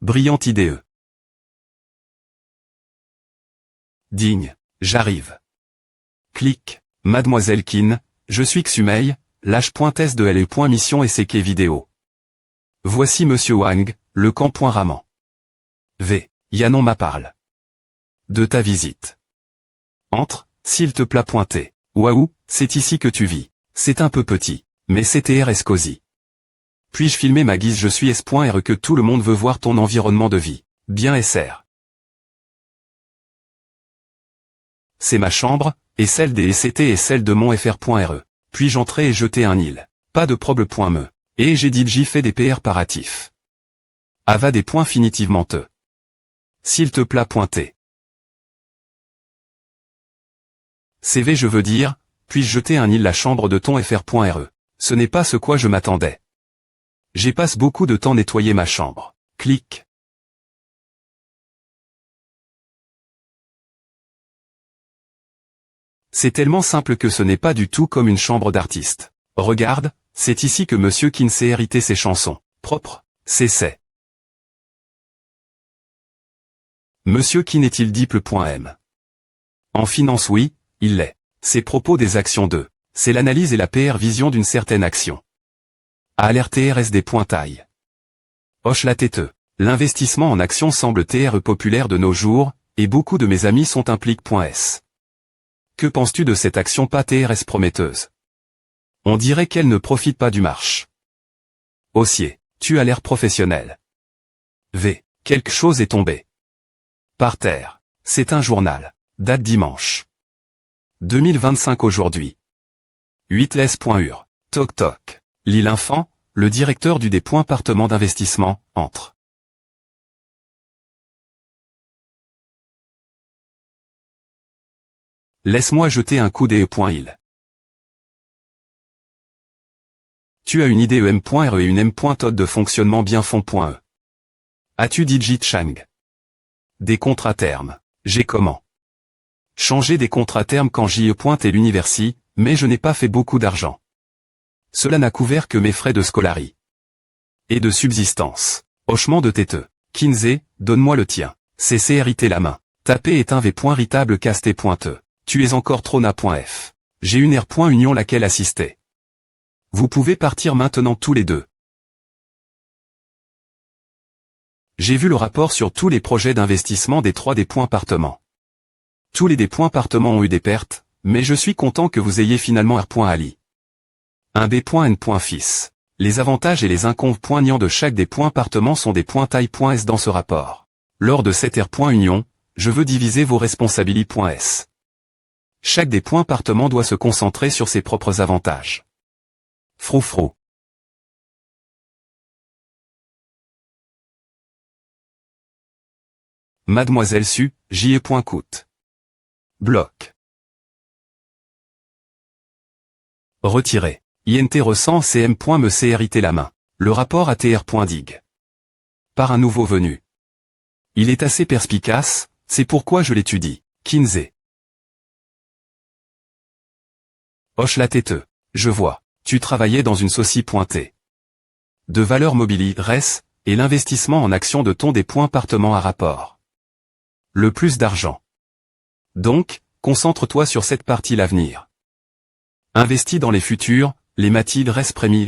Brillante idée. Digne, j'arrive. Clique, Mademoiselle Kin, je suis Xumei, lâche.s de LE.mission et CK vidéo. Voici Monsieur Wang, le camp.raman. V. Yanon m'a parle. De ta visite. Entre, s'il te plaît. Pointé. Waouh, c'est ici que tu vis. C'est un peu petit, mais c'est TRS cosy. Puis-je filmer ma guise? Je suis S.R que tout le monde veut voir ton environnement de vie. Bien SR. C'est ma chambre, et celle des SCT et celle de mon FR.re. Puis-je entrer et jeter un île? Pas de problème.me. Et j'ai dit j'y fais des PR paratifs. Ava des points finitivement te. S'il te plaît. Pointé. CV je veux dire, puis-je jeter un île la chambre de ton FR.re. Ce n'est pas ce quoi je m'attendais. J'ai passe beaucoup de temps nettoyer ma chambre. Clique. C'est tellement simple que ce n'est pas du tout comme une chambre d'artiste. Regarde, c'est ici que Monsieur Kin s'est hérité ses chansons. Propre, c'est. Monsieur Kin est-il diple.m. En finance oui, il l'est. Ses propos des actions de. C'est l'analyse et la PR vision d'une certaine action. Alerte RS des pointailles. Hoche la tête. L'investissement en actions semble TRE populaire de nos jours, et beaucoup de mes amis sont impliqués.s. Que penses-tu de cette action pas TRS prometteuse? On dirait qu'elle ne profite pas du marché. Haussier, tu as l'air professionnel. V. Quelque chose est tombé. Par terre. C'est un journal. Date dimanche. 2025 aujourd'hui. 8les.ur. Toc toc. L'Infant, le directeur du département d'investissement, entre. Laisse-moi jeter un coup d'e.il. Tu as une idée em.re et une m.tod de fonctionnement bien fond.e. As-tu digit Chang? Des contrats termes. J'ai comment? Changer des contrats termes quand j'y et l'université, mais je n'ai pas fait beaucoup d'argent. Cela n'a couvert que mes frais de scolarie. Et de subsistance. Hochement de tête. Kinze, donne-moi le tien. CCRIT la main. Taper est un v.ritable casté.e. Tu es encore trona.f. J'ai une R.union laquelle assister. Vous pouvez partir maintenant tous les deux. J'ai vu le rapport sur tous les projets d'investissement des 3 départements. Tous les départements ont eu des pertes, mais je suis content que vous ayez finalement R.ali. Un B.N.fils. Les avantages et les inconvénients de chaque département sont des taille.s dans ce rapport. Lors de cette R.union, je veux diviser vos responsabilités.s. Chaque département doit se concentrer sur ses propres avantages. Froufrou. Mademoiselle Su, J.coûte. Bloc. Retiré. INT ressent CM.me CRIT la main. Le rapport ATR.dig. Par un nouveau venu. Il est assez perspicace, c'est pourquoi je l'étudie. Kinsey. Hoche la tête. Je vois. Tu travaillais dans une saucie pointée. De valeur mobilier, et l'investissement en actions de ton département à rapport. Le plus d'argent. Donc, concentre-toi sur cette partie l'avenir. Investis dans les futurs, les Mathilde Prémie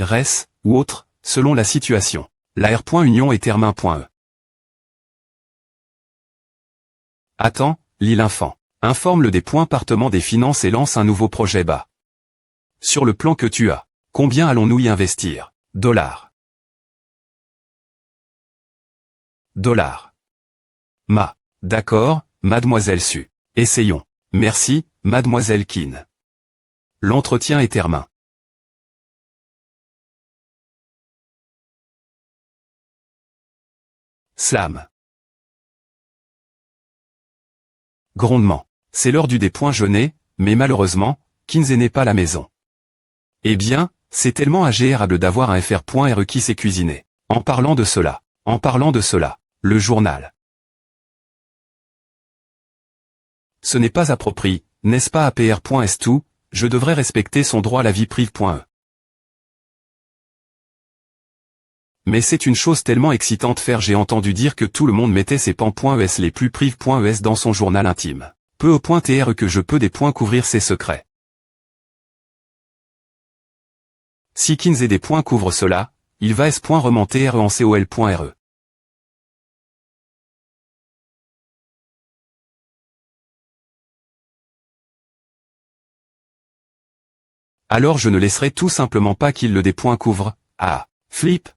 ou autres, selon la situation. La R.Union et Termin.e. Attends, lis l'infant. Informe le département des finances et lance un nouveau projet bas. Sur le plan que tu as, combien allons-nous y investir? $. D'accord, mademoiselle Su. Essayons. Merci, mademoiselle Kin. L'entretien est terminé. Slam. Grondement. C'est l'heure du déjeuner, mais malheureusement, Kinsey n'est pas à la maison. Eh bien, c'est tellement agréable d'avoir un FR.RE qui s'est cuisiné. En parlant de cela, le journal. Ce n'est pas approprié, n'est-ce pas APR.S2, je devrais respecter son droit à la vie privée.e. Mais c'est une chose tellement excitante faire, j'ai entendu dire que tout le monde mettait ses pans.es les plus privés.es dans son journal intime. Peu au point TR que je peux des points couvrir ses secrets. Si Kinsey des points couvre cela, il va s.remonter RE en COL.RE. Alors je ne laisserai tout simplement pas qu'il le des points couvre. Ah, flip.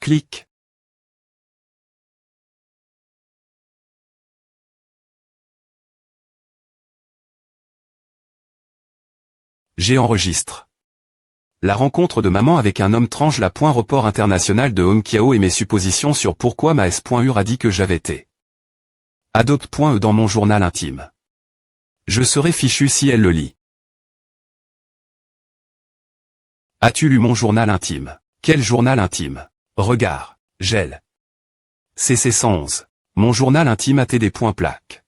Clic. J'enregistre. La rencontre de maman avec un homme tranche la point report international de Hong Kiao et mes suppositions sur pourquoi ma S.U a dit que j'avais été. Adopte.e dans mon journal intime. Je serai fichu si elle le lit. As-tu lu mon journal intime? Quel journal intime? Regard. Gel. CC 111. Mon journal intime a été des points plaques.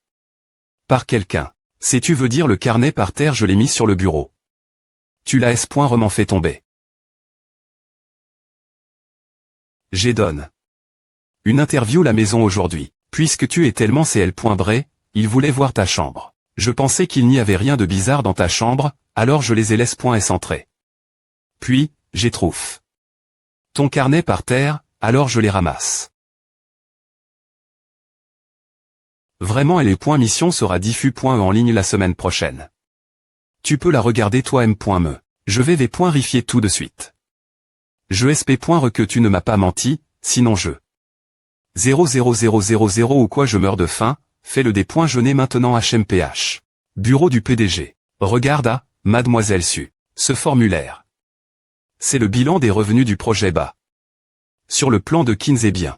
Par quelqu'un. Sais-tu veut dire le carnet par terre, je l'ai mis sur le bureau. Tu l'as S.Reman fait tomber. J'ai donne. Une interview la maison aujourd'hui. Puisque tu es tellement CL.Bray, il voulait voir ta chambre. Je pensais qu'il n'y avait rien de bizarre dans ta chambre, alors je les ai laisse.S entrer. Puis, j'ai trouve ton carnet par terre, alors je les ramasse. Vraiment et les points mission sera diffus.e en ligne la semaine prochaine. Tu peux la regarder toi m.me. Je vais vérifier tout de suite. Je sp.re que tu ne m'as pas menti, sinon je. 00000 ou quoi je meurs de faim, fais le déjeuner maintenant HMPH. Bureau du PDG. Regarde à, mademoiselle Su. Ce formulaire. C'est le bilan des revenus du projet bas. Sur le plan de Kinsey bien.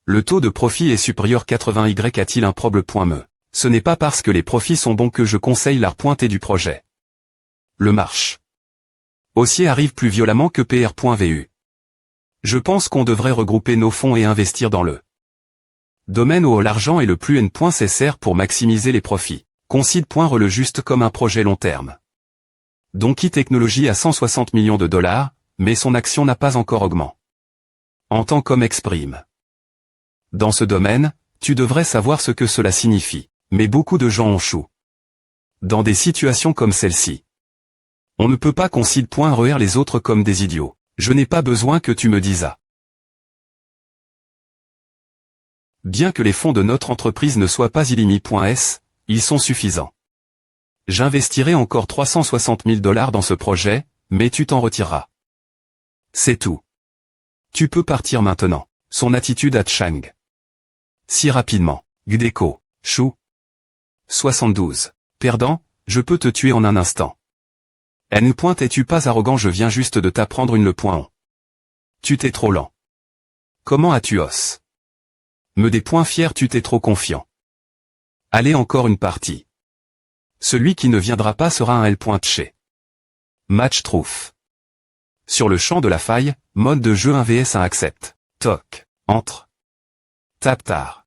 Le taux de profit est supérieur 80Y a-t-il un problème.me. Ce n'est pas parce que les profits sont bons que je conseille la pointée du projet. Le marche. Haussier arrive plus violemment que PR.vu. Je pense qu'on devrait regrouper nos fonds et investir dans le domaine où l'argent est le plus n.cr pour maximiser les profits. Concide.re le juste comme un projet long terme. Donkey Technologies a 160 millions de $, mais son action n'a pas encore augmenté. En tant qu'homme exprime. Dans ce domaine, tu devrais savoir ce que cela signifie, mais beaucoup de gens ont chou. Dans des situations comme celle-ci. On ne peut pas concide.re les autres comme des idiots. Je n'ai pas besoin que tu me dises ça. Bien que les fonds de notre entreprise ne soient pas illimités.s, ils sont suffisants. J'investirai encore 360 000 $ dans ce projet, mais tu t'en retireras. C'est tout. Tu peux partir maintenant. Son attitude à Chang. Si rapidement. Gdeko. Chou. 72. Perdant, je peux te tuer en un instant. N. Es-tu pas arrogant, je viens juste de t'apprendre une le point. Tu t'es trop lent. Comment as-tu os? Me des points fiers, tu t'es trop confiant. Allez encore une partie. Celui qui ne viendra pas sera un L. Tché. Match trouf. Sur le champ de la faille, mode de jeu 1 vs 1 accepte. Toc. Entre. Tape tard.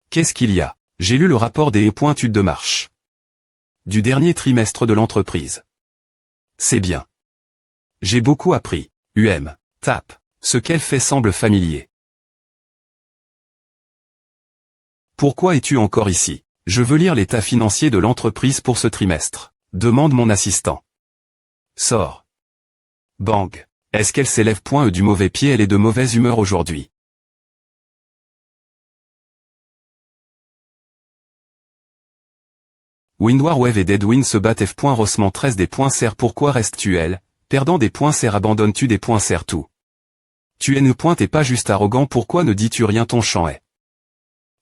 Qu'est-ce qu'il y a? J'ai lu le rapport des études de marche du dernier trimestre de l'entreprise. C'est bien. J'ai beaucoup appris. Tape. Ce qu'elle fait semble familier. Pourquoi es-tu encore ici? Je veux lire l'état financier de l'entreprise pour ce trimestre. Demande mon assistant. Sors. Bang. Est-ce qu'elle s'élève du mauvais pied? Elle est de mauvaise humeur aujourd'hui. Windward Wave et Deadwind se battent F. Rossement 13 des points serre. Pourquoi restes-tu elle? Perdant des points serre, abandonnes-tu des points serre tout? Tu es ne pointe et pas juste arrogant. Pourquoi ne dis-tu rien? Ton chant est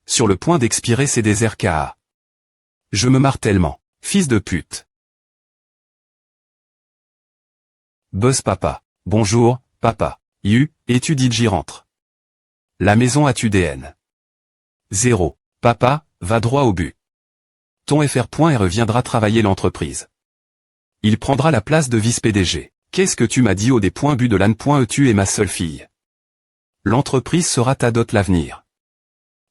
sur le point d'expirer. C'est des RKA. Je me marre tellement. Fils de pute. Buzz papa. Bonjour, papa. Et tu dis j'y rentre. La maison a-tu DN? 0. Papa, va droit au but. Ton FR.R reviendra travailler l'entreprise. Il prendra la place de vice-PDG. Qu'est-ce que tu m'as dit au but de l'âne.E? Tu es ma seule fille. L'entreprise sera ta dot l'avenir.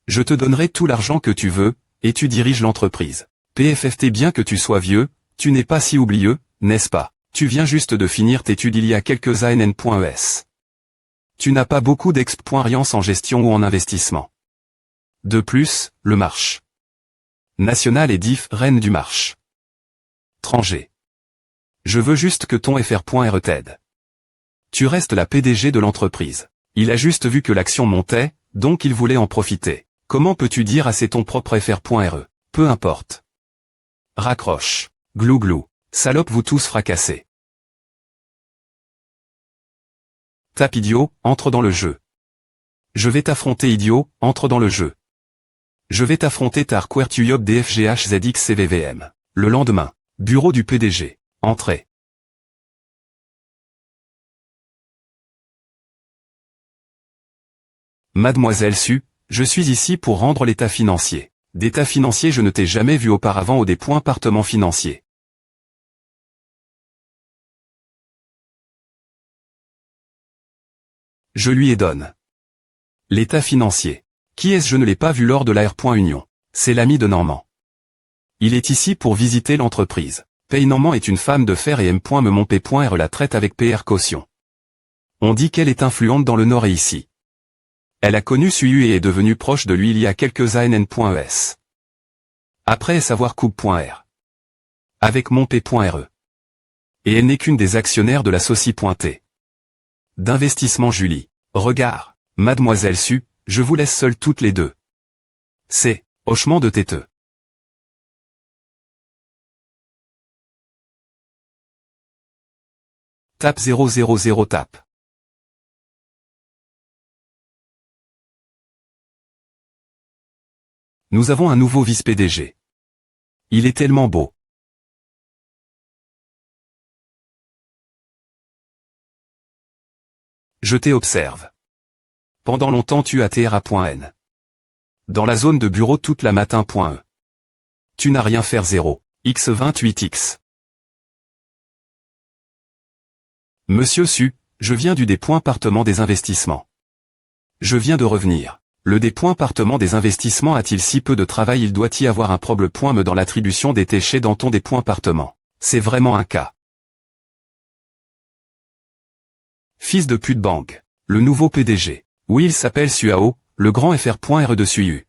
Je te donnerai tout l'argent que tu veux, et tu diriges l'entreprise. PFFT, bien que tu sois vieux, tu n'es pas si oublieux, n'est-ce pas? Tu viens juste de finir tes études il y a quelques années.es. Tu n'as pas beaucoup d'expérience en gestion ou en investissement. De plus, le marche national est diff, reine du marche étranger. Je veux juste que ton FR.R t'aide. Tu restes la PDG de l'entreprise. Il a juste vu que l'action montait, donc il voulait en profiter. Comment peux-tu dire c'est ton propre FR.RE? Peu importe. Raccroche. Glou glou. Salope, vous tous fracassés. Tape idiot, entre dans le jeu. Je vais t'affronter idiot, entre dans le jeu. Je vais t'affronter tar QWERTY DFGHZXCVVM. Le lendemain. Bureau du PDG. Entrée. Mademoiselle Su, je suis ici pour rendre l'état financier. D'état financier, je ne t'ai jamais vu auparavant au département financier. Je lui ai donne. L'état financier. Qui est-ce? Je ne l'ai pas vu lors de la R.Union. C'est l'ami de Normand. Il est ici pour visiter l'entreprise. Paye Normand est une femme de fer et me mon P.R la traite avec PR caution. On dit qu'elle est influente dans le Nord et ici. Elle a connu Suyu et est devenue proche de lui il y a quelques années.es. Après savoir coupe.r. Avec mon P.RE. Et elle n'est qu'une des actionnaires de la Soci.T. D'investissement Julie. Regard, Mademoiselle Su, je vous laisse seules toutes les deux. C'est, hochement de têteux. Tape 000 tape. Nous avons un nouveau vice-PDG. Il est tellement beau. Je t'observe. Pendant longtemps tu as TRA.N. Dans la zone de bureau toute la matin.E. Tu n'as rien faire 0. X28X. Monsieur Su, je viens du département des investissements. Je viens de revenir. Le département des investissements a-t-il si peu de travail? Il doit y avoir un problème dans l'attribution des déchets dans ton département. C'est vraiment un cas. Fils de pute banque. Le nouveau PDG. Oui, il s'appelle Suao, le grand FR.RE de Suyu.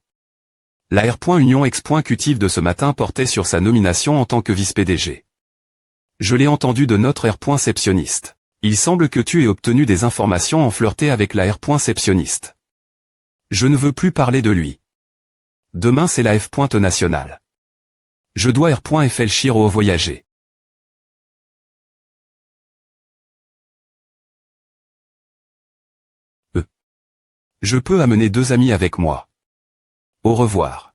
La R.Union exécutive de ce matin portait sur sa nomination en tant que vice-PDG. Je l'ai entendu de notre R.Ceptionniste. Il semble que tu aies obtenu des informations en flirté avec la R.Ceptionniste. Je ne veux plus parler de lui. Demain c'est la F. nationale. Je dois R.Felchir au voyager. Je peux amener 2 amis avec moi. Au revoir.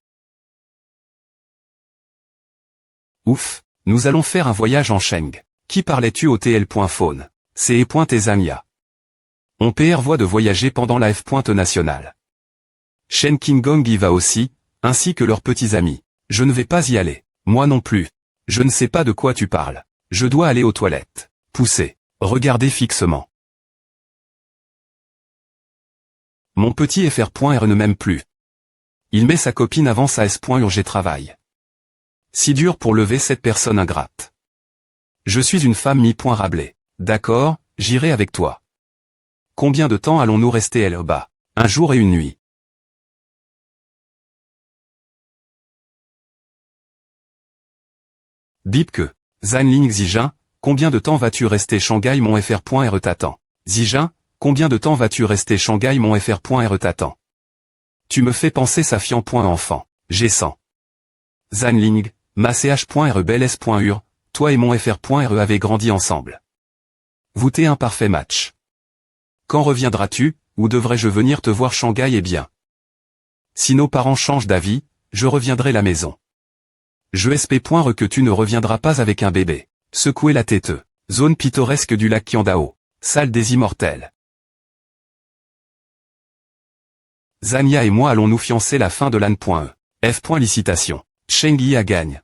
Ouf, nous allons faire un voyage en Sheng. Qui parlais-tu au TL.Phone? C'est E.Tezamia. On prévoit de voyager pendant la F. nationale. Shen Kingong y va aussi, ainsi que leurs petits amis. Je ne vais pas y aller. Moi non plus. Je ne sais pas de quoi tu parles. Je dois aller aux toilettes. Pousser. Regarder fixement. Mon petit FR.R ne m'aime plus. Il met sa copine avant sa S.Urg travail. Si dur pour lever cette personne ingrate. Je suis une femme mi-rablée. D'accord, j'irai avec toi. Combien de temps allons-nous rester là-bas? Un jour et une nuit. Bipke. Zanling Zijin, combien de temps vas-tu rester Shanghai mon FR.R t'attend? Zijin, combien de temps vas-tu rester Shanghai mon FR.R t'attend? Tu me fais penser Safian.enfant. J'ai 100. Zanling, ma CH.R belle S.Ur, toi et mon FR.R avez grandi ensemble. Vous t'es un parfait match. Quand reviendras-tu, ou devrais-je venir te voir Shanghai et bien? Si nos parents changent d'avis, je reviendrai à la maison. Je espère que tu ne reviendras pas avec un bébé. Secouer la tête. Zone pittoresque du lac Qiandao. Salle des immortels. Zania et moi allons nous fiancer la fin de l'an.e. F. Licitation. Chengyi a gagne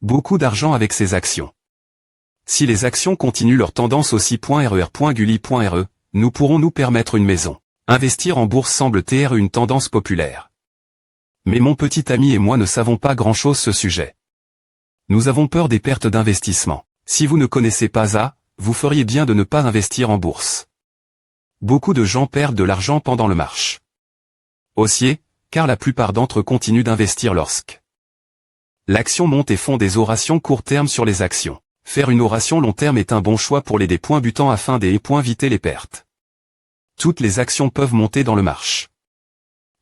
beaucoup d'argent avec ses actions. Si les actions continuent leur tendance aussi .rer.guli.re, nous pourrons nous permettre une maison. Investir en bourse semble être une tendance populaire. Mais mon petit ami et moi ne savons pas grand-chose ce sujet. Nous avons peur des pertes d'investissement. Si vous ne connaissez pas ça, vous feriez bien de ne pas investir en bourse. Beaucoup de gens perdent de l'argent pendant le marché haussier, car la plupart d'entre eux continuent d'investir lorsque l'action monte et font des orations court terme sur les actions. Faire une oration long terme est un bon choix pour les butant afin d'éviter les pertes. Toutes les actions peuvent monter dans le marché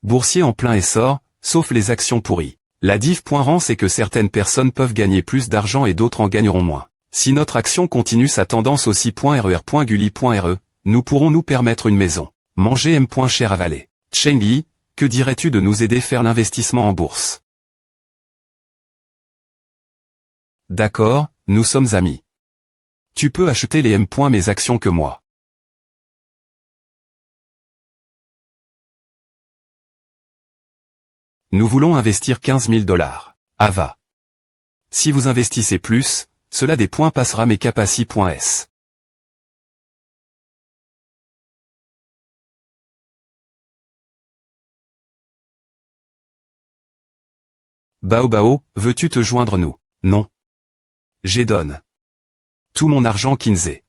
boursier en plein essor, sauf les actions pourries. La diff.rend c'est que certaines personnes peuvent gagner plus d'argent et d'autres en gagneront moins. Si notre action continue sa tendance aussi .rer.guli.re, nous pourrons nous permettre une maison. Manger M. Cher avalé. Chengyi, que dirais-tu de nous aider faire l'investissement en bourse? D'accord, nous sommes amis. Tu peux acheter les M. Mes actions que moi. Nous voulons investir 15 000 $. Ava. Si vous investissez plus, cela des points passera mes capaci.s. Bao, veux-tu te joindre nous? Non. J'ai donne tout mon argent Kinsey.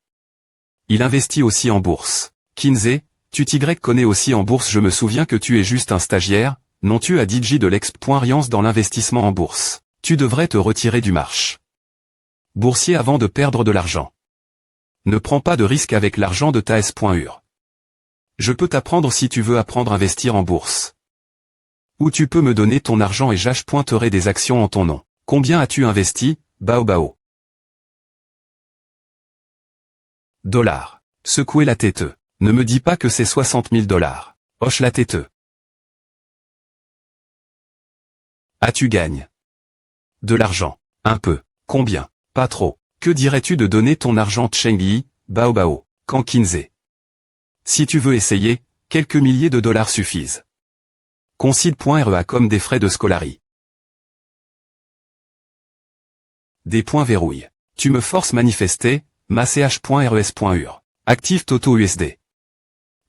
Il investit aussi en bourse. Kinsey, tu t'y connais aussi en bourse. Je me souviens que tu es juste un stagiaire, non tu as DJ de l'ex.riance dans l'investissement en bourse. Tu devrais te retirer du marché boursier avant de perdre de l'argent. Ne prends pas de risque avec l'argent de ta S.Ur. Je peux t'apprendre si tu veux apprendre à investir en bourse. Ou tu peux me donner ton argent et j'achèterai des actions en ton nom. Combien as-tu investi, Bao? Dollars. Secouer la tête. Ne me dis pas que c'est 60 000 $. Hoche la tête. As-tu gagné de l'argent? Un peu. Combien? Pas trop. Que dirais-tu de donner ton argent Chengyi, Bao, quand Kinsey? Si tu veux essayer, quelques milliers de dollars suffisent. Concide.rea comme des frais de scolarie. Des points verrouille. Tu me forces manifester, ma ch.res.ur. Active Toto USD.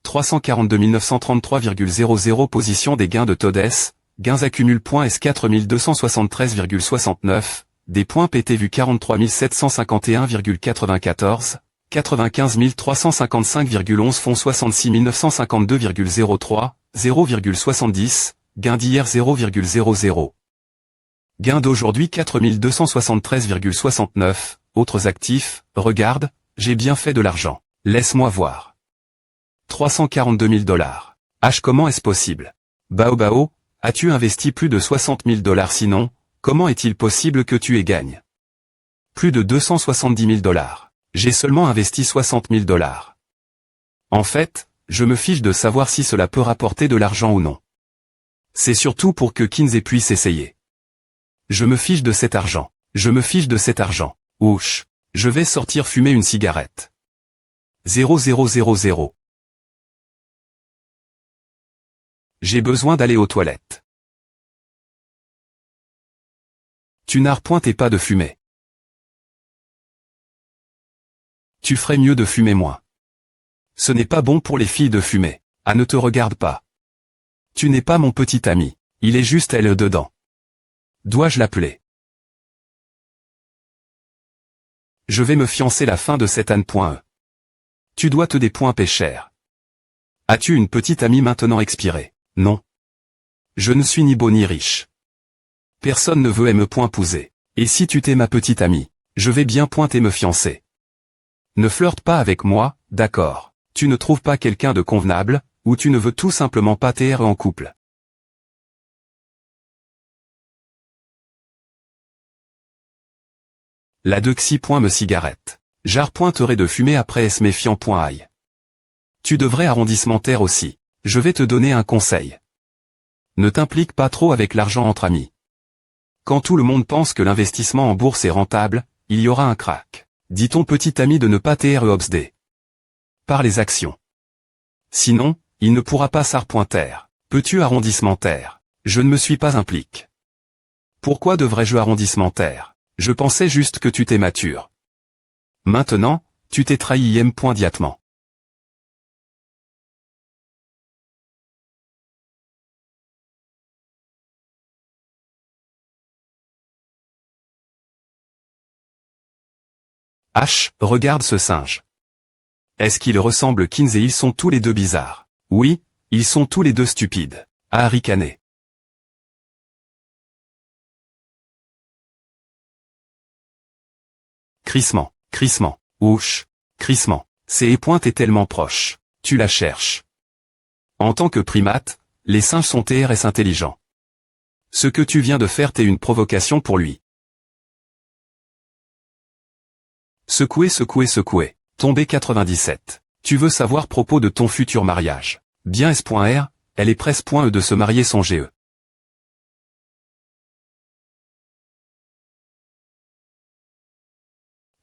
342 933,00 position des gains de Todes, gains accumule.s 4273,69, des points PT vu 43 751,94, 95 355,11 fonds 66 952,03, 0,70, gain d'hier 0,00. Gain d'aujourd'hui 4273,69, autres actifs, regarde, j'ai bien fait de l'argent. Laisse-moi voir. 342 000 $. H comment est-ce possible? Bao, as-tu investi plus de 60 000 $ sinon, comment est-il possible que tu aies gagné plus de 270 000 $? J'ai seulement investi 60 000 $. En fait, je me fiche de savoir si cela peut rapporter de l'argent ou non. C'est surtout pour que Kinsey puisse essayer. Je me fiche de cet argent. Ouch. Je vais sortir fumer une cigarette. 0000. J'ai besoin d'aller aux toilettes. Tu n'arpointes pas de fumer. Tu ferais mieux de fumer moins. Ce n'est pas bon pour les filles de fumer. Ah, ne te regarde pas. Tu n'es pas mon petit ami. Il est juste elle dedans. Dois-je l'appeler? Je vais me fiancer la fin de cette Anne.e. Tu dois te des points péchères. As-tu une petite amie maintenant expirée? Non. Je ne suis ni beau ni riche. Personne ne veut me point pouser. Et si tu t'es ma petite amie, je vais bien pointer me fiancer. Ne flirte pas avec moi, d'accord. Tu ne trouves pas quelqu'un de convenable, ou tu ne veux tout simplement pas t'être en couple. La de xi. Me cigarette. J'arpointerai de fumer après es méfiant. Aïe. Tu devrais arrondissementaire aussi. Je vais te donner un conseil. Ne t'implique pas trop avec l'argent entre amis. Quand tout le monde pense que l'investissement en bourse est rentable, il y aura un crack. Dis ton petit ami de ne pas t'être obsédé par les actions. Sinon, il ne pourra pas s'arpointer. Peux-tu arrondissementaire? Je ne me suis pas impliqué. Pourquoi devrais-je arrondissementaire? Je pensais juste que tu t'es mature. Maintenant, tu t'es trahi diatement. H, regarde ce singe. Est-ce qu'il ressemble Kinsey? Ils sont tous les deux bizarres. Oui, ils sont tous les deux stupides. À ricaner. Crissement, crissement, ouch, crissement. Ces pointes est tellement proche. Tu la cherches. En tant que primate, les singes sont TRS intelligents. Ce que tu viens de faire t'est une provocation pour lui. Secouer, secouer, secouer. Tombé 97. Tu veux savoir propos de ton futur mariage. Bien S.R, elle est presse.e de se marier son GE.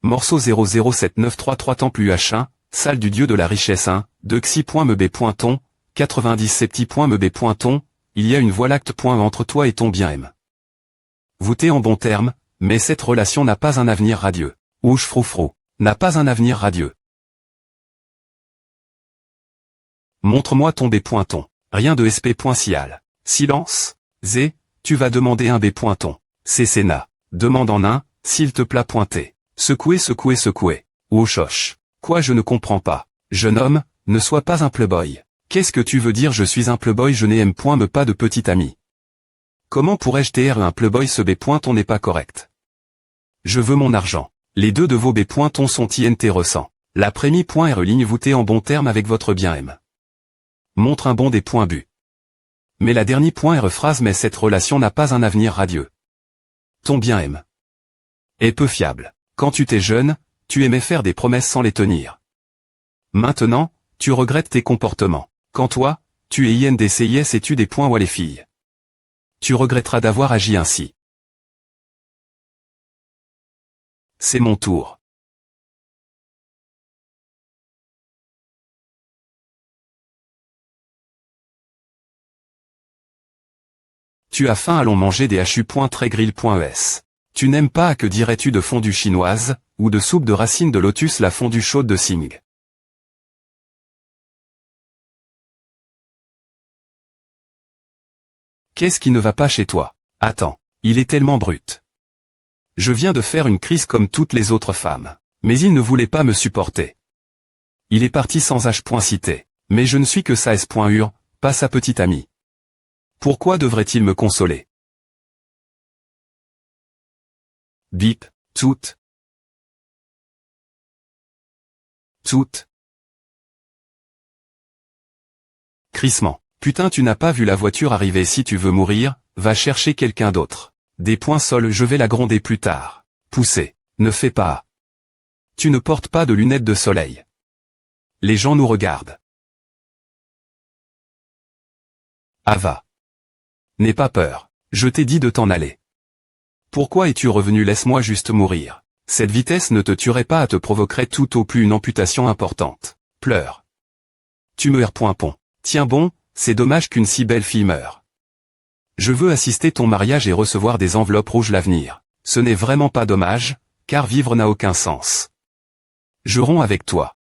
Morceau 0079333 Temple UH1, salle du dieu de la richesse 1, de xi.mb.ton, 90 septi.mb.ton, il y a une voie lacte. Entre toi et ton bien-aime. Vous t'es en bon terme, mais cette relation n'a pas un avenir radieux. Ouche froufrou, n'a pas un avenir radieux. Montre-moi ton B.ton. Rien de SP.cial. Silence. Z, tu vas demander un B.ton. C'est Sénat. Demande en un, s'il te plaît pointé. Secouer, secouer, secouer. Ou choche. Quoi, je ne comprends pas. Jeune homme, ne sois pas un playboy. Qu'est-ce que tu veux dire? Je suis un playboy, je n'aime point me pas de petit ami. Comment pourrais-je t'être un playboy? Ce B.ton n'est pas correct. Je veux mon argent. Les deux de vos B.tons sont intéressants. La prémie.re ligne vous t'es en bon terme avec votre bien-aime. Montre un bon des points bu. Mais la dernière.re phrase mais cette relation n'a pas un avenir radieux. Ton bien-aime est peu fiable. Quand tu t'es jeune, tu aimais faire des promesses sans les tenir. Maintenant, tu regrettes tes comportements. Quand toi, tu es INDCIS et tu des points ou les filles. Tu regretteras d'avoir agi ainsi. C'est mon tour. Tu as faim, allons manger des HU.TrèsGrill.es. Tu n'aimes pas, que dirais-tu de fondue chinoise, ou de soupe de racines de lotus, la fondue chaude de Sing. Qu'est-ce qui ne va pas chez toi? Attends, il est tellement brut. Je viens de faire une crise comme toutes les autres femmes. Mais il ne voulait pas me supporter. Il est parti sans H.cité. Mais je ne suis que sa S.ur, pas sa petite amie. Pourquoi devrait-il me consoler? Bip, toute. Toute. Crissement. Putain, tu n'as pas vu la voiture arriver? Si tu veux mourir, va chercher quelqu'un d'autre. Des points sols, je vais la gronder plus tard. Pousser. Ne fais pas. Tu ne portes pas de lunettes de soleil. Les gens nous regardent. Ava. N'aie pas peur. Je t'ai dit de t'en aller. Pourquoi es-tu revenu? Laisse-moi juste mourir. Cette vitesse ne te tuerait pas, à te provoquerait tout au plus une amputation importante. Pleure. Tu meurs. Pont. Tiens bon, c'est dommage qu'une si belle fille meure. Je veux assister ton mariage et recevoir des enveloppes rouges l'avenir. Ce n'est vraiment pas dommage, car vivre n'a aucun sens. Je romps avec toi.